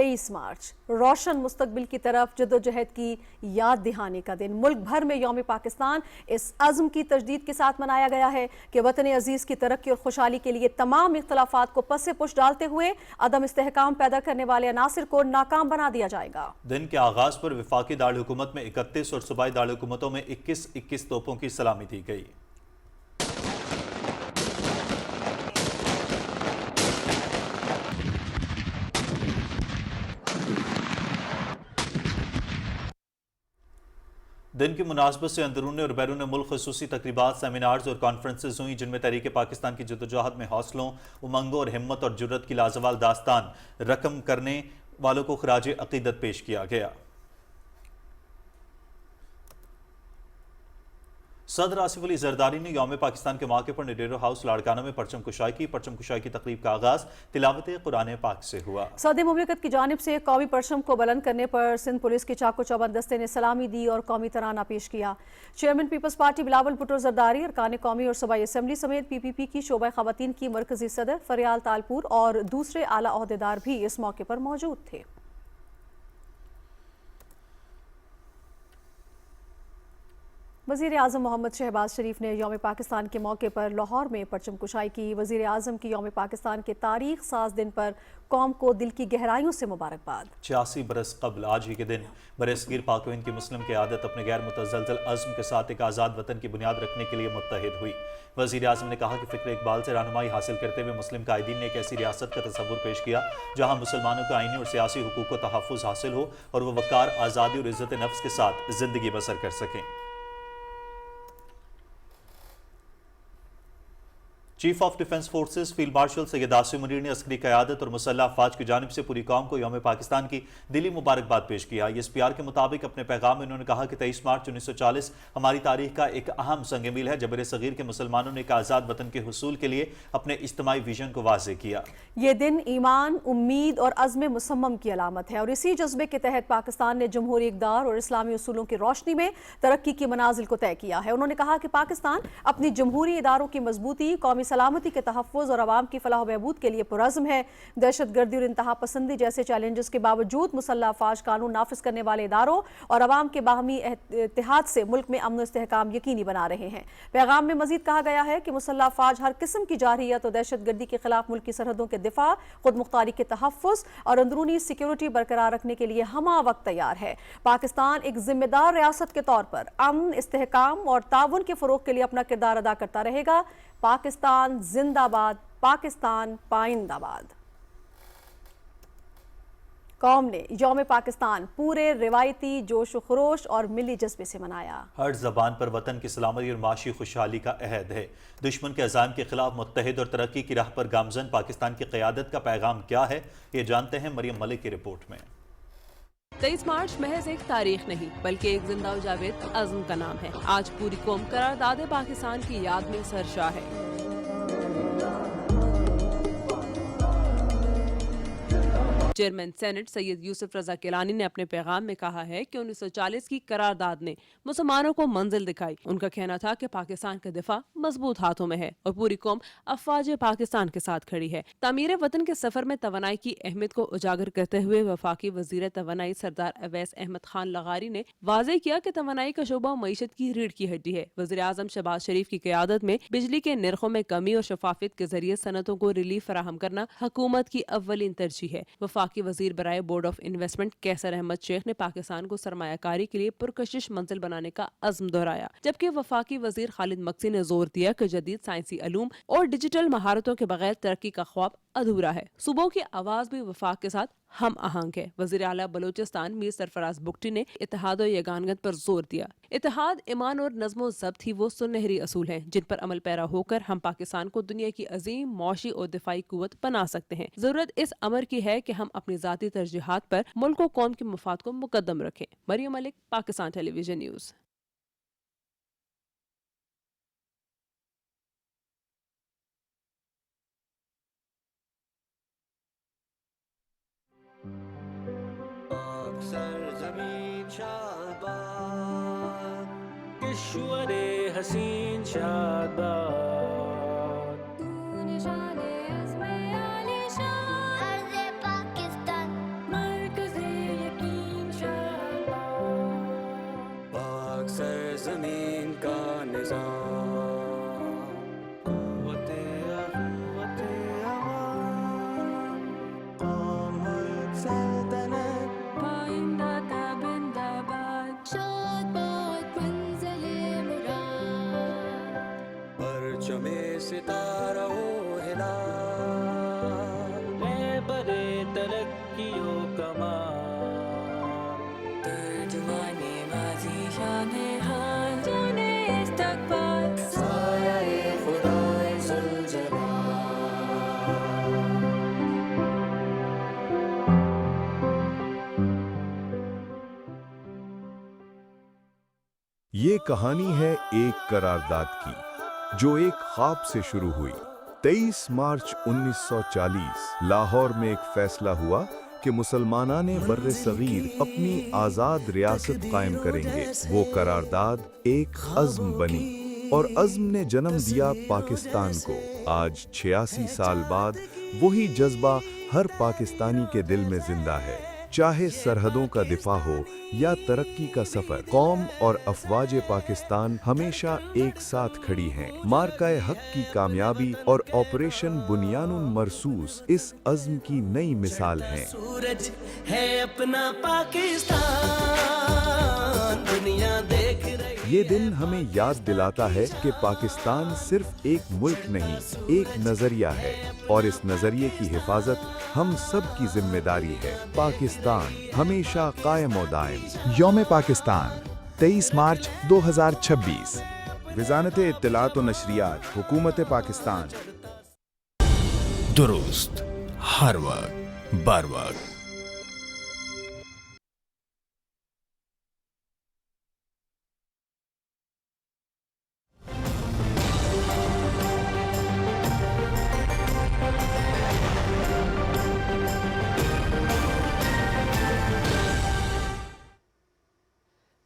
23 मार्च रोशन मुस्तकबिल की तरफ जदोजहद की याद दहानी का दिन। मुल्क भर में यौम पाकिस्तान इस अज़्म की तजदीद के साथ मनाया गया है कि वतन अजीज़ की तरक्की और खुशहाली के लिए तमाम इख्तलाफात को पसे पुश डालते हुए अदम इस्तेहकाम पैदा करने वाले अनासिर को नाकाम बना दिया जाएगा। दिन के आगाज पर वफाकी दारुल-हुकूमत में 31 और सूबाई दारुल-हुकूमतों में 21 तोपों की सलामी दी गई। दिन की मुनासबत से अंदरून और बैरून मुल्क खसूसी तकरीबात, सेमिनार्स और कॉन्फ्रेंसेस हुई, जिनमें तहरीक पाकिस्तान की जदोजहद में हौसलों, उमंगों और हिम्मत और जुर्रत की लाजवाल दास्तान रकम करने वालों को खराज अकीदत पेश किया गया। सदर आसिफ अली जरदारी ने यौम पाकिस्तान के मौके पर निडेरो हाउस लाड़काना में परचम कुशाई की। परचम कुशाई की तकरीब का आगाज तिलावत कुरान पाक से हुआ। सदर मुमलिकत की जानिब से कौमी परचम को बुलंद करने पर सिंध पुलिस की चाको चौबंद दस्ते ने सलामी दी और कौमी तराना पेश किया। चेयरमैन पीपल्स पार्टी बिलावल भुट्टो जरदारी, अरकान कौमी और सूबाई असम्बली समेत PPP की शोबा खवातीन की मरकजी सदर फरियाल तालपुर और दूसरे आला ओहदेदार भी इस मौके पर मौजूद थे। वज़ीर आज़म मोहम्मद शहबाज शरीफ ने यौम पाकिस्तान के मौके पर लाहौर में परचम कुशाई की। वज़ीर आज़म की यौम पाकिस्तान के तारीख साज दिन पर कौम को दिल की गहराइयों से मुबारकबाद। 86 बरस कबल आज ही के दिन बरसगीर पाक व हिंद की मुस्लिम क़यादत अपने गैर मुतज़लज़ल अज़्म के साथ एक आज़ाद वतन की बुनियाद रखने के लिए मुत्तहिद हुई। वज़ीर आज़म ने कहा कि फ़िक्र इकबाल से रहनुमाई हासिल करते हुए मुस्लिम कायदीन ने एक ऐसी रियासत का तसव्वुर पेश किया जहाँ मुसलमानों को आईनी और सियासी हुकूक को तहफ़्फ़ुज़ हासिल हो और वह वक़ार, आज़ादी और इज़्ज़त नफ्स के साथ ज़िंदगी बसर कर सकें। Chief of defence forces field marshal Syed Asim Munir ने अस्करी क़यादत और मुसल्लह अफ़वाज की जानिब से पूरी कौम को यौम पाकिस्तान की दिली मुबारकबाद पेश किया। ISPR के मुताबिक अपने पैगाम में उन्होंने कहा कि 23 मार्च 1940 हमारी तारीख का एक अहम संग मील है, जब बरे सगीर के मुसलमानों ने एक आज़ाद वतन के हुसूल के लिए अपने इज्तिमाई विजन को वाज़ेह किया। ये दिन ईमान, उम्मीद और अज़्म मुसम्मम की अलामत है और इसी जज्बे के तहत पाकिस्तान ने जमहूरी इक़दार और इस्लामी उसूलों की रोशनी में तरक्की की मनाजिल को तय किया है। उन्होंने कहा कि पाकिस्तान अपनी जमहूरी इदारों की मजबूती, कौमी सलामती के तहफ़्फ़ुज़ और आवाम की फलाह बहबूद के लिए पुरज़्म है। दहशत गर्दी और इंतहा पसंदी जैसे चैलेंजेस के बावजूद मुसल्लह अफ़वाज कानून नाफिज करने वाले इदारों और आवाम के बाहमी इत्तेहाद से मुल्क में अमन और इस्तेहकाम यकीनी बना रहे हैं। पैगाम में मजीद कहा गया है कि मुसल्लह अफ़वाज हर किस्म की जारहियत और दहशत गर्दी के खिलाफ मुल्क की सरहदों के दिफा, खुद मुख्तारी के तहफ़्फ़ुज़ और अंदरूनी सिक्योरिटी बरकरार रखने के लिए हमा वक्त तैयार है। पाकिस्तान एक जिम्मेदार रियासत के तौर पर अमन, इस्तेहकाम और ताउन के फ़रोग़ के लिए अपना किरदार अदा करता रहेगा। पाकिस्तान जिंदाबाद, पाकिस्तान पाइंदाबाद। कौम ने यौम पाकिस्तान पूरे रिवायती जोश व खरोश और मिली जज्बे से मनाया। हर ज़बान पर वतन की सलामती और माशी खुशहाली का अहद है। दुश्मन के अज़ाम के खिलाफ मुत्तहिद और तरक्की की राह पर गामजन पाकिस्तान की क़यादत का पैगाम क्या है, ये जानते हैं मरियम मलिक की रिपोर्ट में। 23 मार्च महज एक तारीख नहीं बल्कि एक जिंदा जावेद अज़्म का नाम है। आज पूरी कौम करारदाद पाकिस्तान की याद में सरशाह है। चेयरमैन सेनेट सैयद यूसुफ रजा गिलानी ने अपने पैगाम में कहा है कि 1940 की करारदाद ने मुसलमानों को मंजिल दिखाई। उनका कहना था कि पाकिस्तान का दिफा मजबूत हाथों में है और पूरी कौम अफवाज पाकिस्तान के साथ खड़ी है। तामीर वतन के सफर में तवानाई की अहमियत को उजागर करते हुए वफाकी वजीर तवानाई सरदार अवैस अहमद खान लगारी ने वाज़ेह किया कि तवानाई का शोबा मईशत की रीढ़ की हड्डी है। वज़ीर आज़म शहबाज शरीफ की क़यादत में बिजली के नरखों में कमी और शफाफियत के जरिए सनतों को रिलीफ फराहम करना हुकूमत की अव्वलीन तरजीह है। वफाकी वजीर बराए बोर्ड ऑफ इन्वेस्टमेंट कैसर अहमद शेख ने पाकिस्तान को सरमायाकारी के लिए पुरकशिश मंजिल बनाने का अज़्म दोहराया, जबकि वफाकी वजीर खालिद मक्सी ने जोर दिया कि जदीद साइंसी अलूम और डिजिटल महारतों के बगैर तरक्की का ख्वाब अधूरा है। सूबों की आवाज भी वफाक के साथ हम आहंग है। वज़ीर आला बलोचिस्तान मीर सरफराज बुगटी ने इत्तेहाद और यगानगत पर जोर दिया। इत्तेहाद, ईमान और नज़्म ज़ब्त ही वो सुनहरी असूल हैं जिन पर अमल पैरा होकर हम पाकिस्तान को दुनिया की अजीम मौशी और दिफाई कुव्वत बना सकते हैं। जरूरत इस अमर की है कि हम अपनी ज़ाती तरजीहात पर मुल्क और कौम के मफाद को मुकद्दम रखें। Maryam Malik, Pakistan television news. सरज़मीन शाबाद, किश्वरे हसीन शाबाद, तू निशाने अज़्मे आलिशान, अर्ज़े पाकिस्तान। सितारों हिला मैं बड़े तरक्कियों कमा तर्जुमाने माजी शाने हाल जाने इस्तकबाल साया खुदाए जुलजलाल ये कहानी है एक करारदाद की जो एक ख्वाब से शुरू हुई। 23 मार्च 1940 लाहौर में एक फैसला हुआ कि मुसलमाना ने बर्रे सगीर अपनी आज़ाद रियासत कायम करेंगे। वो करारदाद एक अज़्म बनी और अज़्म ने जन्म दिया पाकिस्तान को। आज 86 साल बाद वही जज्बा हर पाकिस्तानी के दिल में जिंदा है। चाहे सरहदों का दिफा हो या तरक्की का सफर, कौम और अफवाज पाकिस्तान हमेशा एक साथ खड़ी हैं। मार्काए हक की कामयाबी और ऑपरेशन बुनियानुन मरसूस इस अज़्म की नई मिसाल हैं। सूरज है अपना पाकिस्तान दुनिया देख रही। ये दिन हमें याद दिलाता है कि पाकिस्तान सिर्फ एक मुल्क नहीं, एक नजरिया है और इस नजरिए की हिफाजत हम सब की जिम्मेदारी है। पाकिस्तान हमेशा कायम और दायम। यौम पाकिस्तान 23 मार्च 2026। वज़ारत इत्तलात व नशरियात, हुकूमत पाकिस्तान। दुरुस्त हर वक्त बर वक्त।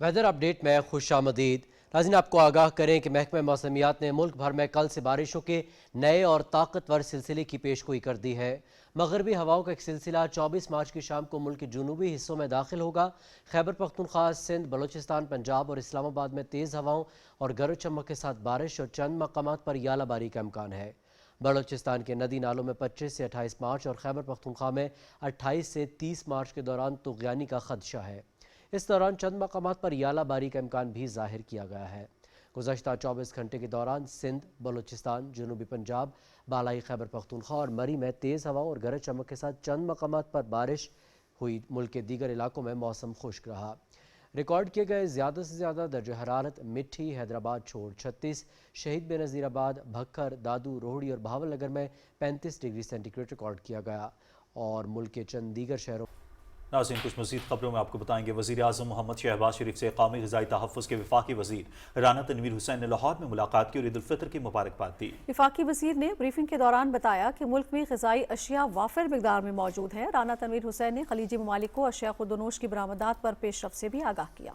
वेदर अपडेट में खुश आमदीद। नाज़रीन, आपको आगाह करें कि महकमा मौसमियात ने मुल्क भर में कल से बारिशों के नए और ताकतवर सिलसिले की पेशगोई कर दी है। मगरबी हवाओं का एक सिलसिला 24 मार्च की शाम को मुल्क के जनूबी हिस्सों में दाखिल होगा। खैबर पख्तूनख्वा, सिंध, बलूचिस्तान, पंजाब और इस्लामाबाद में तेज़ हवाओं और गरज चमक के साथ बारिश और चंद मकामात पर यालाबारी का इम्कान है। बलूचिस्तान के नदी नालों में 25 से 28 मार्च और खैबर पख्तूनख्वा में 28 से 30 मार्च के दौरान तुग़यानी का खदशा है। इस दौरान चंद मकामात पर यालाबारी का इम्कान भी जाहिर किया गया है। गुज़श्ता 24 घंटे के दौरान सिंध, बलूचिस्तान, जनूबी पंजाब, बालाई खैबर पख्तूनख्वा और मरी में तेज़ हवाओं और गरज चमक के साथ चंद मकामात पर बारिश हुई। मुल्क के दीगर इलाकों में मौसम खुश्क रहा। रिकॉर्ड किए गए ज़्यादा से ज़्यादा दर्जा हरारत मिट्टी, हैदराबाद छोड़ 36, शहीद बेनज़ीराबाद, भक्खर, दादू, रोहड़ी और भावलनगर में 35 डिग्री सेंटीग्रेड रिकॉर्ड किया गया और मुल्क के चंद दीगर शहरों। नाज़रीन, कुछ मज़ीद खबरों में आपको बताएंगे। वज़ीर आज़म मोहम्मद शहबाज शरीफ से कौमी ग़िज़ाई तहफ़्फ़ुज़ के वफ़ाक़ी वज़ीर राना तनवीर हुसैन ने लाहौर में मुलाकात की और ईद उल फ़ितर की मुबारकबाद दी। वफ़ाक़ी वज़ीर ने ब्रीफिंग के दौरान बताया कि मुल्क में ग़िज़ाई अशिया वाफिर मिक़दार में मौजूद है। राना तनवीर हुसैन ने ख़लीजी ममालिक को अशिया खुर्दनोश की बरामदात पर पेशरफ़ से भी आगाह किया।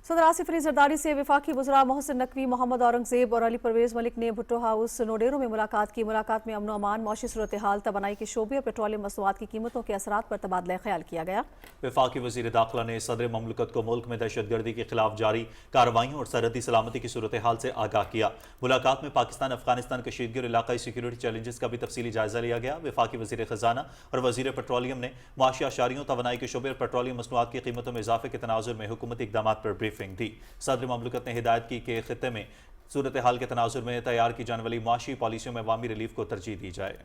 सदर आसिफ अली जरदारी से वफाकी वज़रा मोहसिन नकवी, मोहम्मद औरंगज़ेब और अली परवेज़ मलिक ने भुट्टो हाउस नोडेरो में मुलाकात की। मुलाकात में अमन व अमान, मौशी सूरत हाल, तवानाई के शोबे और पेट्रोलियम मसनूआत की कीमतों के असरात पर तबादला ख्याल किया गया। वफाकी वज़ीर दाखिला ने सदर ममलकत को मुल्क में दहशतगर्दी के खिलाफ जारी कार्रवाइयों और सरहदी सलामती की सूरत हाल से आगाह किया। मुलाकात में पाकिस्तान अफगानिस्तान कशीदगी और इलाकाई सिक्योरिटी चैलेंजेस का भी तफसीली जायजा लिया गया। वफाकी वज़ीर ख़जाना और वज़ीर पेट्रोलियम ने मुआशी आशारियों, तवानाई के शोबे और पेट्रोलियम मसनूआत की कीमतों में इजाफे के तनाजुर में हुकूमती इक़दामात पर ब्रीफिंग दी। सदर ममलकत ने हिदायत की कि खित्ते में सूरत हाल के तनाजुर में तैयार की जाने वाली मुआशी पॉलिसियों में अवामी रिलीफ को तरजीह दी जाए।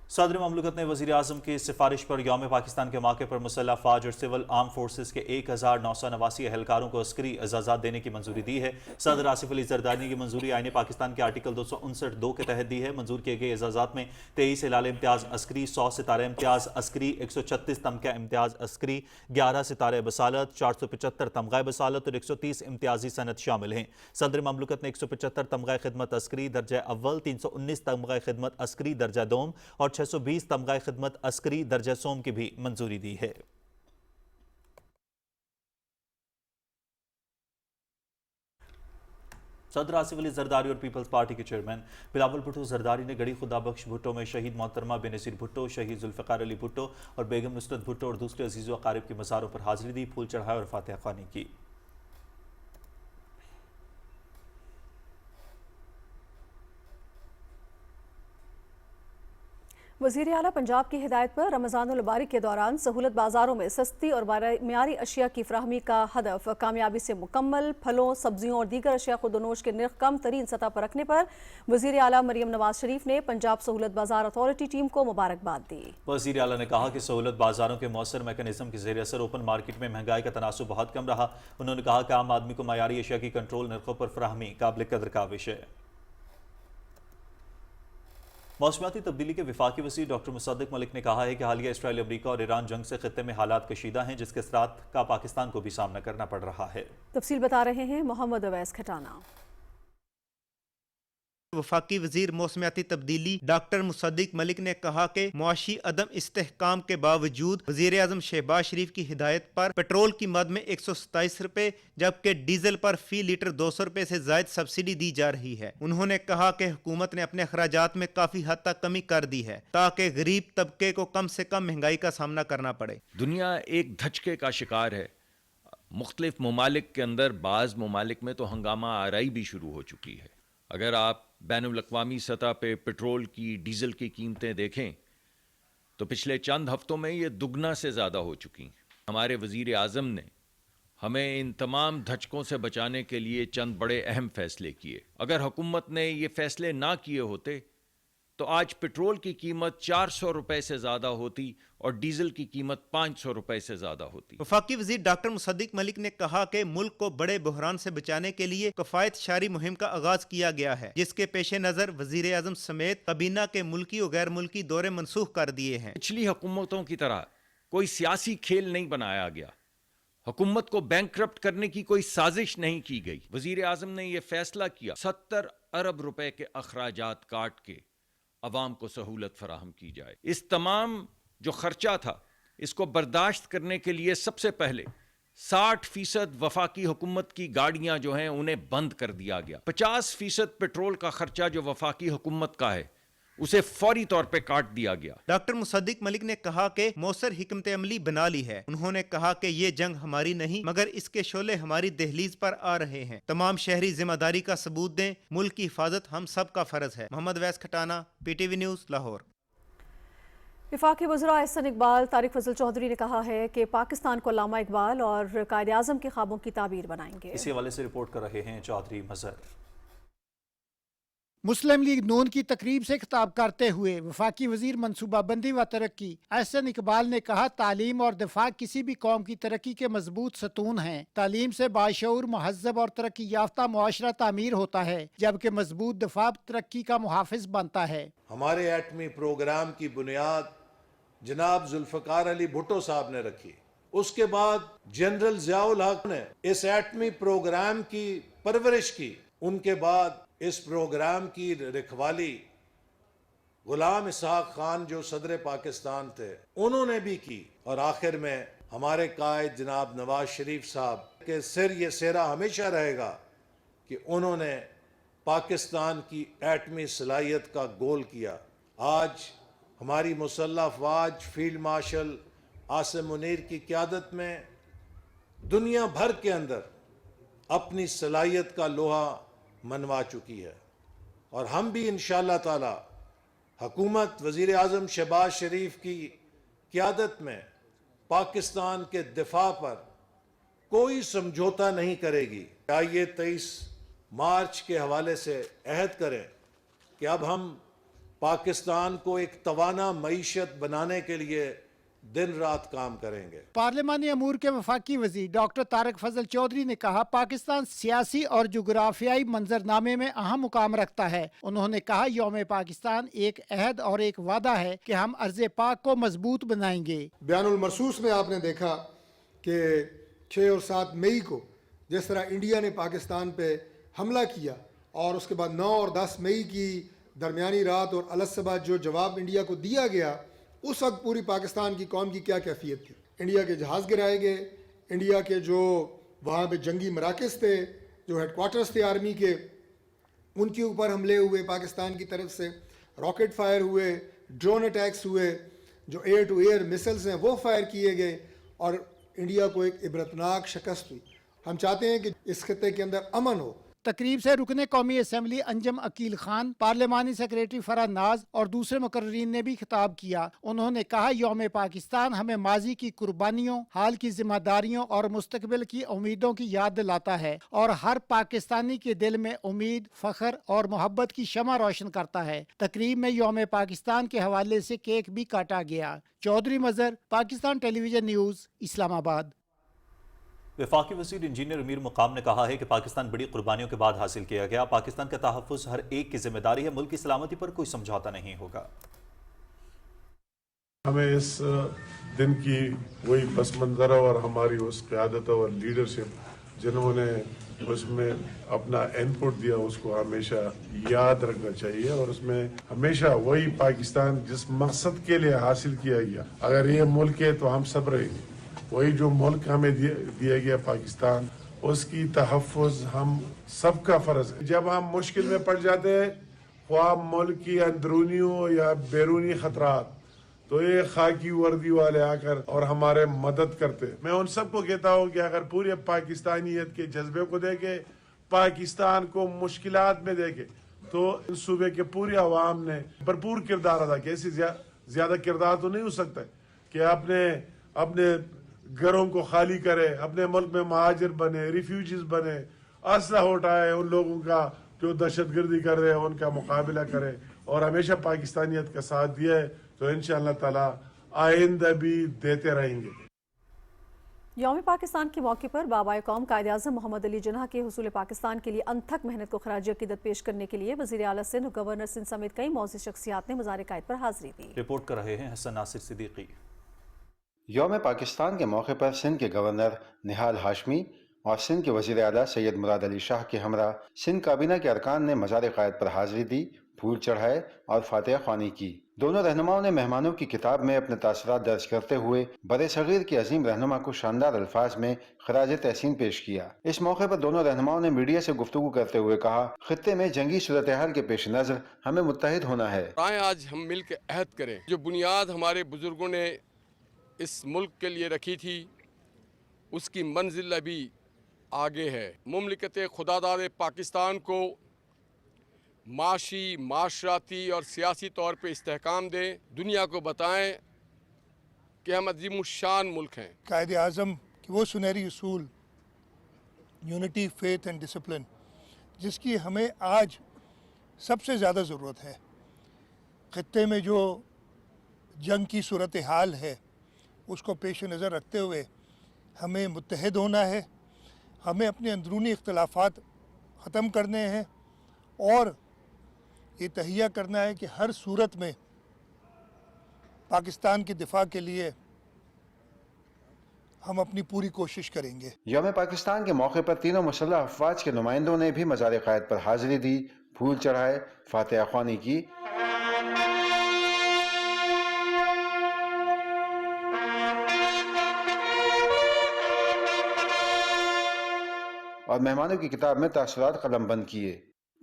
सदर ममलकत ने वज़ीर आज़म की सिफारिश पर यौम पाकिस्तान के मौके पर मुसल्लह फ़ौज और सिविल आर्म फोर्सेस के 1989 एहलकारों को अस्करी एजाज़ात देने की मंजूरी दी है। सदर आसिफ अली जरदारी की मंजूरी आईन पाकिस्तान के आर्टिकल 259(2) के तहत दी है। मंजूर किए गए एजाज़ात में 23 हिलाल इम्तियाज़ अस्करी, 100 सितारे इम्तियाज़ अस्करी, 136 तमगा इम्तियाज़ अस्करी, 11 सितारे बसालत, 475 तमगा बसालत और 130 इम्तियाजी सनत शामिल हैं। सदर ममलकत ने 175 तमगा खिदमत अस्करी दर्जा अव्वल, 319 तमगा खिदमत अस्करी दर्जा दोम और 620 तमगा खिदमत अस्करी दर्जा सोम की भी मंजूरी दी है। सदर आसिफ अली जरदारी और पीपल्स पार्टी के चेयरमैन बिलावल भुट्टो जरदारी ने गड़ी खुदा बख्श भुट्टो में शहीद मोहतरमा बेनज़ीर भुट्टो, शहीद जुल्फ़िकार अली भुट्टो और बेगम नुसरत भुट्टो और दूसरे अजीज़ व अकारिब की मज़ारों पर हाजिरी दी, फूल चढ़ाए और फातिहा ख़्वानी की। वज़ीर आला पंजाब की हिदायत पर रमज़ानुल मुबारक के दौरान सहूलत बाज़ारों में सस्ती और मियारी अशिया की फराहमी का हदफ कामयाबी से मुकम्मल। फलों, सब्जियों और दीगर अशिया खुर्दनोश के नर्ख कम तरीन सतह पर रखने पर वज़ीर आला मरियम नवाज शरीफ ने पंजाब सहूलत बाज़ार अथॉरिटी टीम को मुबारकबाद दी। वज़ीर आला ने कहा कि सहूलत बाज़ारों के मौसर मैकेनिज्म के ज़रिए असर ओपन मार्केट में महंगाई का तनासुब बहुत कम रहा। उन्होंने कहा कि आम आदमी को मियारी अशिया की कंट्रोल नर्खों पर फराहमी काबिल कदर का विषय है। मौसमियाती तब्दीली के वफाकी वज़ीर डॉक्टर मुसद्दिक मलिक ने कहा है कि हालिया इसराइल, अमरीका और ईरान जंग से खित्ते में हालात कशीदा हैं, जिसके असरात का पाकिस्तान को भी सामना करना पड़ रहा है। तफसील बता रहे हैं मोहम्मद अवैस खटाना। वफाकी वजीर मौसमियाती तब्दीली डॉक्टर मुसद्दिक मलिक ने कहा कि मुआशी अदम इस्तेहकाम के बावजूद वजीर आज़म शहबाज शरीफ की हिदायत पर पेट्रोल की मद में 127 रुपए जबकि डीजल पर फी लीटर 200 रुपए से जायद सब्सिडी दी जा रही है। उन्होंने कहा कि हुकूमत ने अपने अखराजात में काफी हद तक कमी कर दी है ताकि गरीब तबके को कम से कम महंगाई का सामना करना पड़े। दुनिया एक धचके का शिकार है। मुख्तलिफ ममालिक के अंदर बाज़ ममालिक में तो हंगामा आराई भी शुरू हो चुकी है। अगर आप बैनुल अक़वामी सतह पे पेट्रोल की, डीज़ल की कीमतें देखें तो पिछले चंद हफ्तों में ये दुगना से ज़्यादा हो चुकी हैं। हमारे वज़ीर आज़म ने हमें इन तमाम धचकों से बचाने के लिए चंद बड़े अहम फ़ैसले किए। अगर हुकूमत ने ये फ़ैसले ना किए होते तो आज पेट्रोल की कीमत 400 रुपए से ज़्यादा होती और डीजल की कीमत 500 रुपए से ज़्यादा होती। वफाकी वज़ीर डॉक्टर मुसद्दिक मलिक ने कहा कि मुल्क को बड़े बहरान से बचाने के लिए कफ़ायत शारी मुहिम का आगाज किया गया है, जिसके पेश नज़र वज़ीर आज़म समेत काबीना के मुल्की और गैर मुल्की दौरे मनसूख कर दिए हैं। पिछली हुकूमतों की तरह कोई सियासी खेल नहीं बनाया गया। हुकूमत को बैंकरप्ट करने की कोई साजिश नहीं की गई। वज़ीर आज़म ने यह फैसला किया 70 अरब रुपए के अखराजात काट के अवाम को सहूलत फराहम की जाए। इस तमाम जो खर्चा था इसको बर्दाश्त करने के लिए सबसे पहले 60% वफाकी हुकूमत की गाड़ियां जो हैं उन्हें बंद कर दिया गया। 50% पेट्रोल का खर्चा जो वफाकी हुकूमत का है उसे फौरी तौर पे काट दिया गया। डॉक्टर मुसद्दिक मलिक ने कहा कि मौसर हिकमत अमली बना ली है। उन्होंने कहा कि ये जंग हमारी नहीं मगर इसके शोले हमारी दहलीज पर आ रहे हैं। तमाम शहरी जिम्मेदारी का सबूत दें। मुल्क की हिफाजत हम सब का फर्ज है। मोहम्मद वैस खटाना, PTV न्यूज़, लाहौर। वफाकी वज़रा एहसन इकबाल तारिक फजल चौधरी ने कहा है कि पाकिस्तान को अल्लामा इकबाल और कायद आज़म के ख्वाबों की ताबीर बनाएंगे। इसी हवाले से रिपोर्ट कर रहे हैं चौधरी मजहर। मुस्लिम लीग नून की तकरीब से खिताब करते हुए वफाकी वजीर मनसूबाबंदी व तरक्की एहसन इकबाल ने कहा, तालीम और दिफा किसी भी कौम की तरक्की के मजबूत सतून हैं। तालीम से बाशऊर, महज़ब और तरक्की याफ्ता मुआशरा तामीर होता है, जबकि मजबूत दिफा तरक्की का मुहाफिज बनता है। हमारे एटमी प्रोग्राम की बुनियाद जनाब जुल्फ़कार अली भुट्टो साहब ने रखी। उसके बाद जनरल ज़ियाउल हक ने इस एटमी प्रोग्राम की परवरिश की। उनके बाद इस प्रोग्राम की रखवाली गुलाम इसहाक खान जो सदर पाकिस्तान थे उन्होंने भी की। और आखिर में हमारे कायद जनाब नवाज शरीफ साहब के सिर ये सेरा हमेशा रहेगा कि उन्होंने पाकिस्तान की एटमी सलाहियत का गोल किया। आज हमारी मुसल्लह अफवाज फील्ड मार्शल आसिम मुनीर की क़यादत में दुनिया भर के अंदर अपनी सलाहियत का लोहा मनवा चुकी है। और हम भी इंशाअल्लाह ताला हुकूमत वज़ीर आज़म शहबाज शरीफ की क़यादत में पाकिस्तान के दिफा पर कोई समझौता नहीं करेगी। आइए 23 मार्च के हवाले से अहद करें कि अब हम पाकिस्तान को एक तवाना मईशत बनाने के लिए दिन रात काम करेंगे। पार्लिमानी अमूर के वफाकी वजीर डॉक्टर तारिक फजल चौधरी ने कहा, पाकिस्तान सियासी और जोग्राफियाई मंजरनामे में अहम मुकाम रखता है। उन्होंने कहा, यौम पाकिस्तान एक अहद और एक वादा है कि हम अर्ज़ पाक को मजबूत बनाएंगे। बयानुल मरसूस में आपने देखा कि 6 और 7 मई को जिस तरह इंडिया ने पाकिस्तान पे हमला किया और उसके बाद 9 और 10 मई की दरमियानी रात और अलसबा जो जवाब इंडिया को दिया गया, उस वक्त पूरी पाकिस्तान की कौम की क्या कैफियत थी। इंडिया के जहाज़ गिराए गए, इंडिया के जो वहाँ पे जंगी मराकज़ थे, जो हेडक्वार्टर्स थे आर्मी के, उनके ऊपर हमले हुए पाकिस्तान की तरफ से, रॉकेट फायर हुए, ड्रोन अटैक्स हुए, जो एयर टू एयर मिसाइल्स हैं वो फायर किए गए और इंडिया को एक इबरतनाक शिकस्त हुई। हम चाहते हैं कि इस खत्ते के अंदर अमन हो। तकरीब से रुकने कौमी असम्बली अंजम अकील खान, पार्लिमानी सेक्रेटरी फरहाद नाज और दूसरे मुकर्रीन ने भी खिताब किया। उन्होंने कहा, यौम पाकिस्तान हमें माजी की कुर्बानियों, हाल की जिम्मेदारियों और मुस्तकबिल की उम्मीदों की याद दिलाता है और हर पाकिस्तानी के दिल में उम्मीद, फख्र और मोहब्बत की शमा रोशन करता है। तकरीब में यौम पाकिस्तान के हवाले से केक भी काटा गया। चौधरी मजहर, पाकिस्तान टेलीविजन न्यूज़, इस्लामाबाद। वफाकी वज़ीर इंजीनियर अमीर मुकाम ने कहा है कि पाकिस्तान बड़ी कुर्बानियों के बाद हासिल किया गया। पाकिस्तान का तहफ़्फ़ुज़ हर एक की जिम्मेदारी है। मुल्क की सलामती पर कोई समझौता नहीं होगा। हमें इस दिन की वही पस मंज़र और हमारी उस क़यादत और लीडरशिप जिन्होंने उसमें अपना इनपुट दिया उसको हमेशा याद रखना चाहिए और उसमें हमेशा वही पाकिस्तान जिस मकसद के लिए हासिल किया गया, अगर ये मुल्क है तो हम सब रहेंगे। वही जो मुल्क हमें दिया गया पाकिस्तान, उसकी तहफ़्फ़ुज़ हम सबका फ़र्ज़ है। जब हम मुश्किल में पड़ जाते हैं, ख्वाह मुल्क की अंदरूनी हो या बैरूनी ख़तरात, तो ये खाकी वर्दी वाले आकर और हमारे मदद करते। मैं उन सबको कहता हूँ कि अगर पूरे पाकिस्तानियत के जज्बे को देखे, पाकिस्तान को मुश्किलात में देखे, तो इस सूबे के पूरी आवाम ने भरपूर किरदार अदा किया। ऐसी ज्यादा किरदार तो नहीं हो सकता कि अपने घरों को खाली करे, अपने मुल्क में महाजिर बने, रिफ्यूजीज बने, असलहा उठाए, उन लोगों का जो दहशतगर्दी कर रहे हैं उनका मुकाबला करे और हमेशा पाकिस्तानियत का साथ दिया है, तो इंशाअल्लाह ताला आइंदा भी देते रहेंगे। यौम पाकिस्तान के मौके पर बाबा कौम कायद आज़म मोहम्मद अली जिन्ना के हुसूल पाकिस्तान के लिए अनथक मेहनत को खराज अकीदत पेश करने के लिए वज़ीर आला सिंध और गवर्नर सिंध समेत कई मौज़ूद शख्सियात ने मज़ार कायद पर हाज़िरी दी। रिपोर्ट कर रहे हैं हसन नासिर सिद्दीकी। यौम पाकिस्तान के मौके पर सिंध के गवर्नर निहाल हाशमी और सिंध के वज़ीर आला सैयद मुराद अली शाह के हमरा सिंध काबीना के अरकान ने मज़ार कायद पर हाज़िरी दी, फूल चढ़ाए और फातिहा ख्वानी की। दोनों रहनुमाओं ने मेहमानों की किताब में अपने तासुरात दर्ज करते हुए बड़े सगीर के अजीम रहनुमा को शानदार अल्फाज में खराज तहसीन पेश किया। इस मौके पर दोनों रहनुमाओं ने मीडिया से गुफ्तगू करते हुए कहा, खित्ते में जंगी सूरत हाल के पेश नज़र हमें मुत्तहिद होना है। आज हम मिल के अहद करें, जो बुनियाद हमारे बुजुर्गों ने इस मुल्क के लिए रखी थी, उसकी मंजिल अभी आगे है। मुमलिकत खुदादार पाकिस्तान को माशी, माशराती और सियासी तौर पे इस्तेहकाम दें, दुनिया को बताएं कि हम अज़ीमुश्शान मुल्क हैं। कायदे आज़म के वो सुनहरी उसूल, यूनिटी, फेथ एंड डिसिप्लिन, जिसकी हमें आज सबसे ज़्यादा ज़रूरत है। ख़ित्ते में जो जंग की सूरत हाल है उसको पेश नज़र रखते हुए हमें मुत्तहिद होना है, हमें अपने अंदरूनी इख्तलाफात ख़त्म करने हैं और ये तहिया करना है कि हर सूरत में पाकिस्तान के दिफा के लिए हम अपनी पूरी कोशिश करेंगे। यौम पाकिस्तान के मौके पर तीनों मुसल्लह अफवाज के नुमाइंदों ने भी मज़ार कायद पर हाज़िरी दी, फूल चढ़ाए, फातिहा ख्वानी की। और मेहमानों की किताब में तासुरात कलम बंद किए।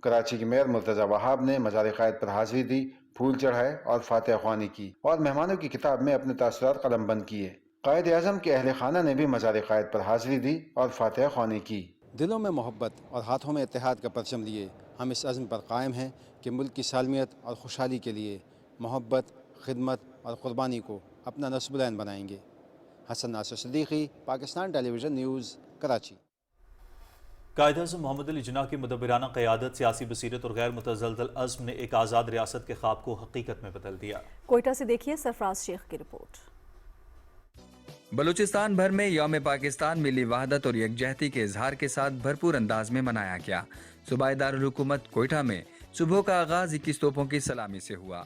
कराची के मेयर मुर्तज़ा वहाब ने मज़ार कायद पर हाज़िरी दी, फूल चढ़ाए और फातिहा ख्वानी की और मेहमानों की किताब में अपने तासुरात कलम बंद किए। कायद आज़म के अहले खाना ने भी मज़ार कायद पर हाज़िरी दी और फातिहा ख्वानी की। दिलों में मोहब्बत और हाथों में इत्तेहाद का परचम लिए हम इस अज़्म पर कायम हैं कि मुल्क की सालमियत और खुशहाली के लिए मोहब्बत, खिदमत और क़ुरबानी को अपना नस्ब-ए-ऐन बनाएंगे। Hasan Nasir Siddiqui, Pakistan television news, Karachi. कायद आज़म मोहम्मद अली जिन्ना की मुदब्बिराना क़यादत, सियासी बसीरत और गैर मुतज़लज़ल अज़्म ने एक आज़ाद रियासत के ख्वाब को हकीकत में बदल दिया। कोयटा से देखिए सरफराज शेख की रिपोर्ट। बलूचिस्तान भर में यौम पाकिस्तान मिली वहदत और यकजहती के इजहार के साथ भरपूर अंदाज में मनाया गया। सूबाई दारुल हुकूमत कोयटा में सुबह का आगाज 21 तोपों की सलामी से हुआ।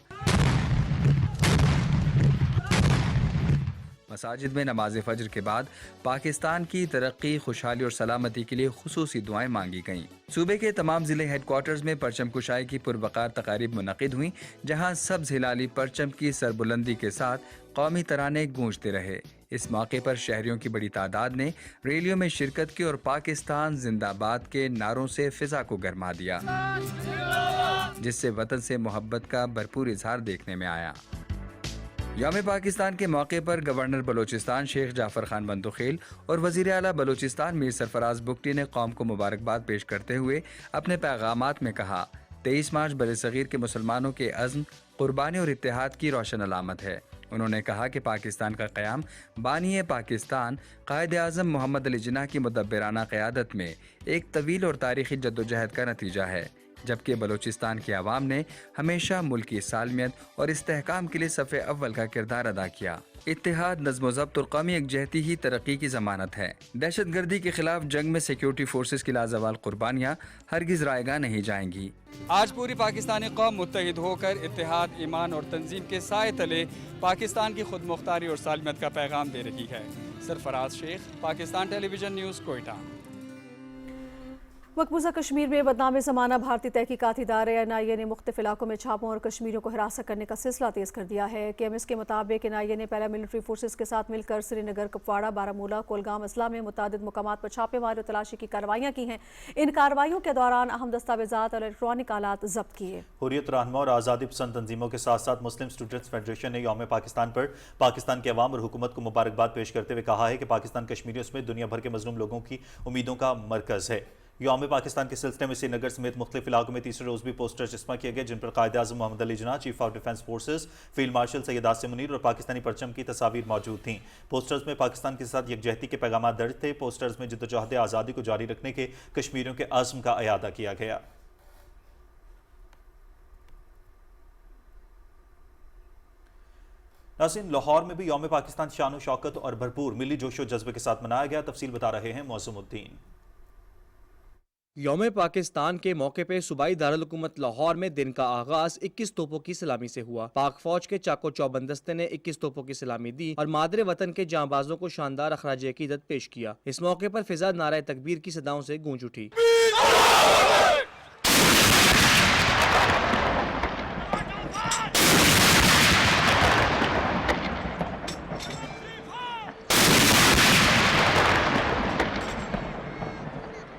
मसाजिद में नमाज फजर के बाद पाकिस्तान की तरक्की, खुशहाली और सलामती के लिए खुसूसी दुआएं मांगी गईं। सूबे के तमाम जिले हेडक्वार्टर्स में परचम कुशाई की पुरवकार तकारीब मुनक़िद हुई, जहां सब्ज़ हिलाली परचम की सरबुलंदी के साथ कौमी तराने गूंजते रहे। इस मौके पर शहरियों की बड़ी तादाद ने रैलियों में शिरकत की और पाकिस्तान जिंदाबाद के नारों से फिजा को गरमा दिया, जिससे वतन से मोहब्बत का भरपूर इजहार देखने में आया। یوم پاکستان کے موقع پر گورنر بلوچستان شیخ جعفر خان بندوخیل اور وزیر اعلیٰ بلوچستان میر سرفراز بگٹی نے قوم کو مبارکباد پیش کرتے ہوئے اپنے پیغامات میں کہا 23 مارچ برصغیر کے مسلمانوں کے عزم، قربانی اور اتحاد کی روشن علامت ہے۔ انہوں نے کہا کہ پاکستان کا قیام بانی پاکستان قائد اعظم محمد علی جناح کی مدبرانہ قیادت میں ایک طویل اور تاریخی جدوجہد کا نتیجہ ہے، جبکہ بلوچستان کے عوام نے ہمیشہ ملکی سالمیت اور استحکام کے لیے صف اول کا کردار ادا کیا۔ اتحاد، نظم و ضبط اور قومی یکجہتی ہی ترقی کی ضمانت ہے۔ دہشت گردی کے خلاف جنگ میں سیکیورٹی فورسز کی لازوال قربانیاں ہرگز رائے گاہ نہیں جائیں گی۔ آج پوری پاکستانی قوم متحد ہو کر اتحاد، ایمان اور تنظیم کے سائے تلے پاکستان کی خود مختاری اور سالمیت کا پیغام دے رہی ہے۔ سرفراز شیخ، پاکستان ٹیلی ویژن نیوز، کوئٹہ۔ مقبوضہ کشمیر میں بدنام زمانہ بھارتی تحقیقاتی ادارے NIA نے مختلف علاقوں میں چھاپوں اور کشمیریوں کو ہراساں کرنے کا سلسلہ تیز کر دیا ہے۔ KMS کے مطابق NIA نے پیرا ملٹری فورسز کے ساتھ مل کر سری نگر، کپواڑہ، بارہمولہ، کولگام اضلاع میں متعدد مقامات پر چھاپے ماری اور تلاشی کی کارروائیاں کی ہیں۔ ان کارروائیوں کے دوران اہم دستاویزات اور الیکٹرانک آلات ضبط کیے۔ حریت رہنما اور آزادی پسند تنظیموں کے ساتھ ساتھ مسلم اسٹوڈنٹس فیڈریشن نے یوم پاکستان پر پاکستان کے عوام اور حکومت کو مبارکباد پیش کرتے ہوئے کہا ہے کہ پاکستان کشمیریوں سمیت دنیا بھر کے مظلوم لوگوں کی امیدوں کا مرکز ہے۔ یوم پاکستان کے سلسلے میں سری نگر سمیت مختلف علاقوں میں تیسرے روز بھی پوسٹر چسپاں کیے گئے، جن پر Quaid Azam Muhammad Ali Jinnah, chief of defence forces field marshal Syed Asim Munir اور پاکستانی پرچم کی تصاویر موجود تھیں۔ پوسٹرز میں پاکستان کے ساتھ یکجہتی کے پیغامات درج تھے۔ پوسٹرز میں جدوجہد آزادی کو جاری رکھنے کے کشمیریوں کے عزم کا اعادہ کیا گیا۔ ناظرین، لاہور میں بھی یوم پاکستان شان و شوکت اور بھرپور ملی جوش و جذبے کے ساتھ منایا گیا۔ تفصیل بتا رہے ہیں معصوم الدین۔ یوم پاکستان کے موقع پہ صوبائی دارالحکومت لاہور میں دن کا آغاز 21 توپوں کی سلامی سے ہوا۔ پاک فوج کے چاق و چوبند دستے نے 21 توپوں کی سلامی دی اور مادر وطن کے جاں بازوں کو شاندار اخراج عقیدت پیش کیا۔ اس موقع پر فضا نعرہ تکبیر کی صداؤں سے گونج اٹھی۔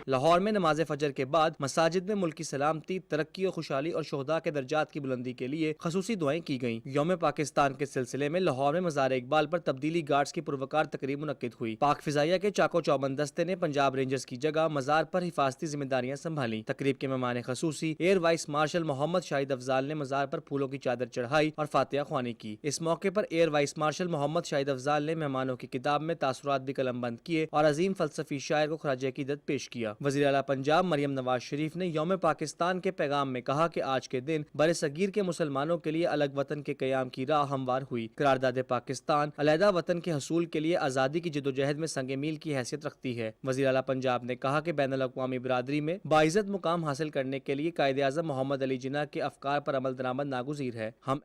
لاہور میں نماز فجر کے بعد مساجد میں ملک کی سلامتی، ترقی و خوشحالی اور شہداء کے درجات کی بلندی کے لیے خصوصی دعائیں کی گئیں۔ یوم پاکستان کے سلسلے میں لاہور میں مزار اقبال پر تبدیلی گارڈز کی پروکار تقریب منعقد ہوئی۔ پاک فضائیہ کے چاق و چوبند دستے نے پنجاب رینجرز کی جگہ مزار پر حفاظتی ذمہ داریاں سنبھالیں۔ تقریب کے مہمان خصوصی ایئر وائس مارشل محمد شاہد افضال نے مزار پر پھولوں کی چادر چڑھائی اور فاتحہ خوانی کی۔ اس موقع پر ایئر وائس مارشل محمد شاہد افضال نے مہمانوں کی کتاب میں تاثرات بھی قلم بند کیے اور عظیم فلسفی شاعر کو خراج عقیدت پیش کیا۔ وزیر اعلیٰ پنجاب مریم نواز شریف نے یوم پاکستان کے پیغام میں کہا کہ آج کے دن برصغیر کے مسلمانوں کے لیے الگ وطن کے قیام کی راہ ہموار ہوئی۔ قرارداد پاکستان علیحدہ وطن کے حصول کے لیے آزادی کی جدوجہد میں سنگ میل کی حیثیت رکھتی ہے۔ وزیر اعلیٰ پنجاب نے کہا کہ بین الاقوامی برادری میں باعزت مقام حاصل کرنے کے لیے قائد اعظم محمد علی جناح کے افکار پر عمل درآمد ناگزیر ہے۔ ہم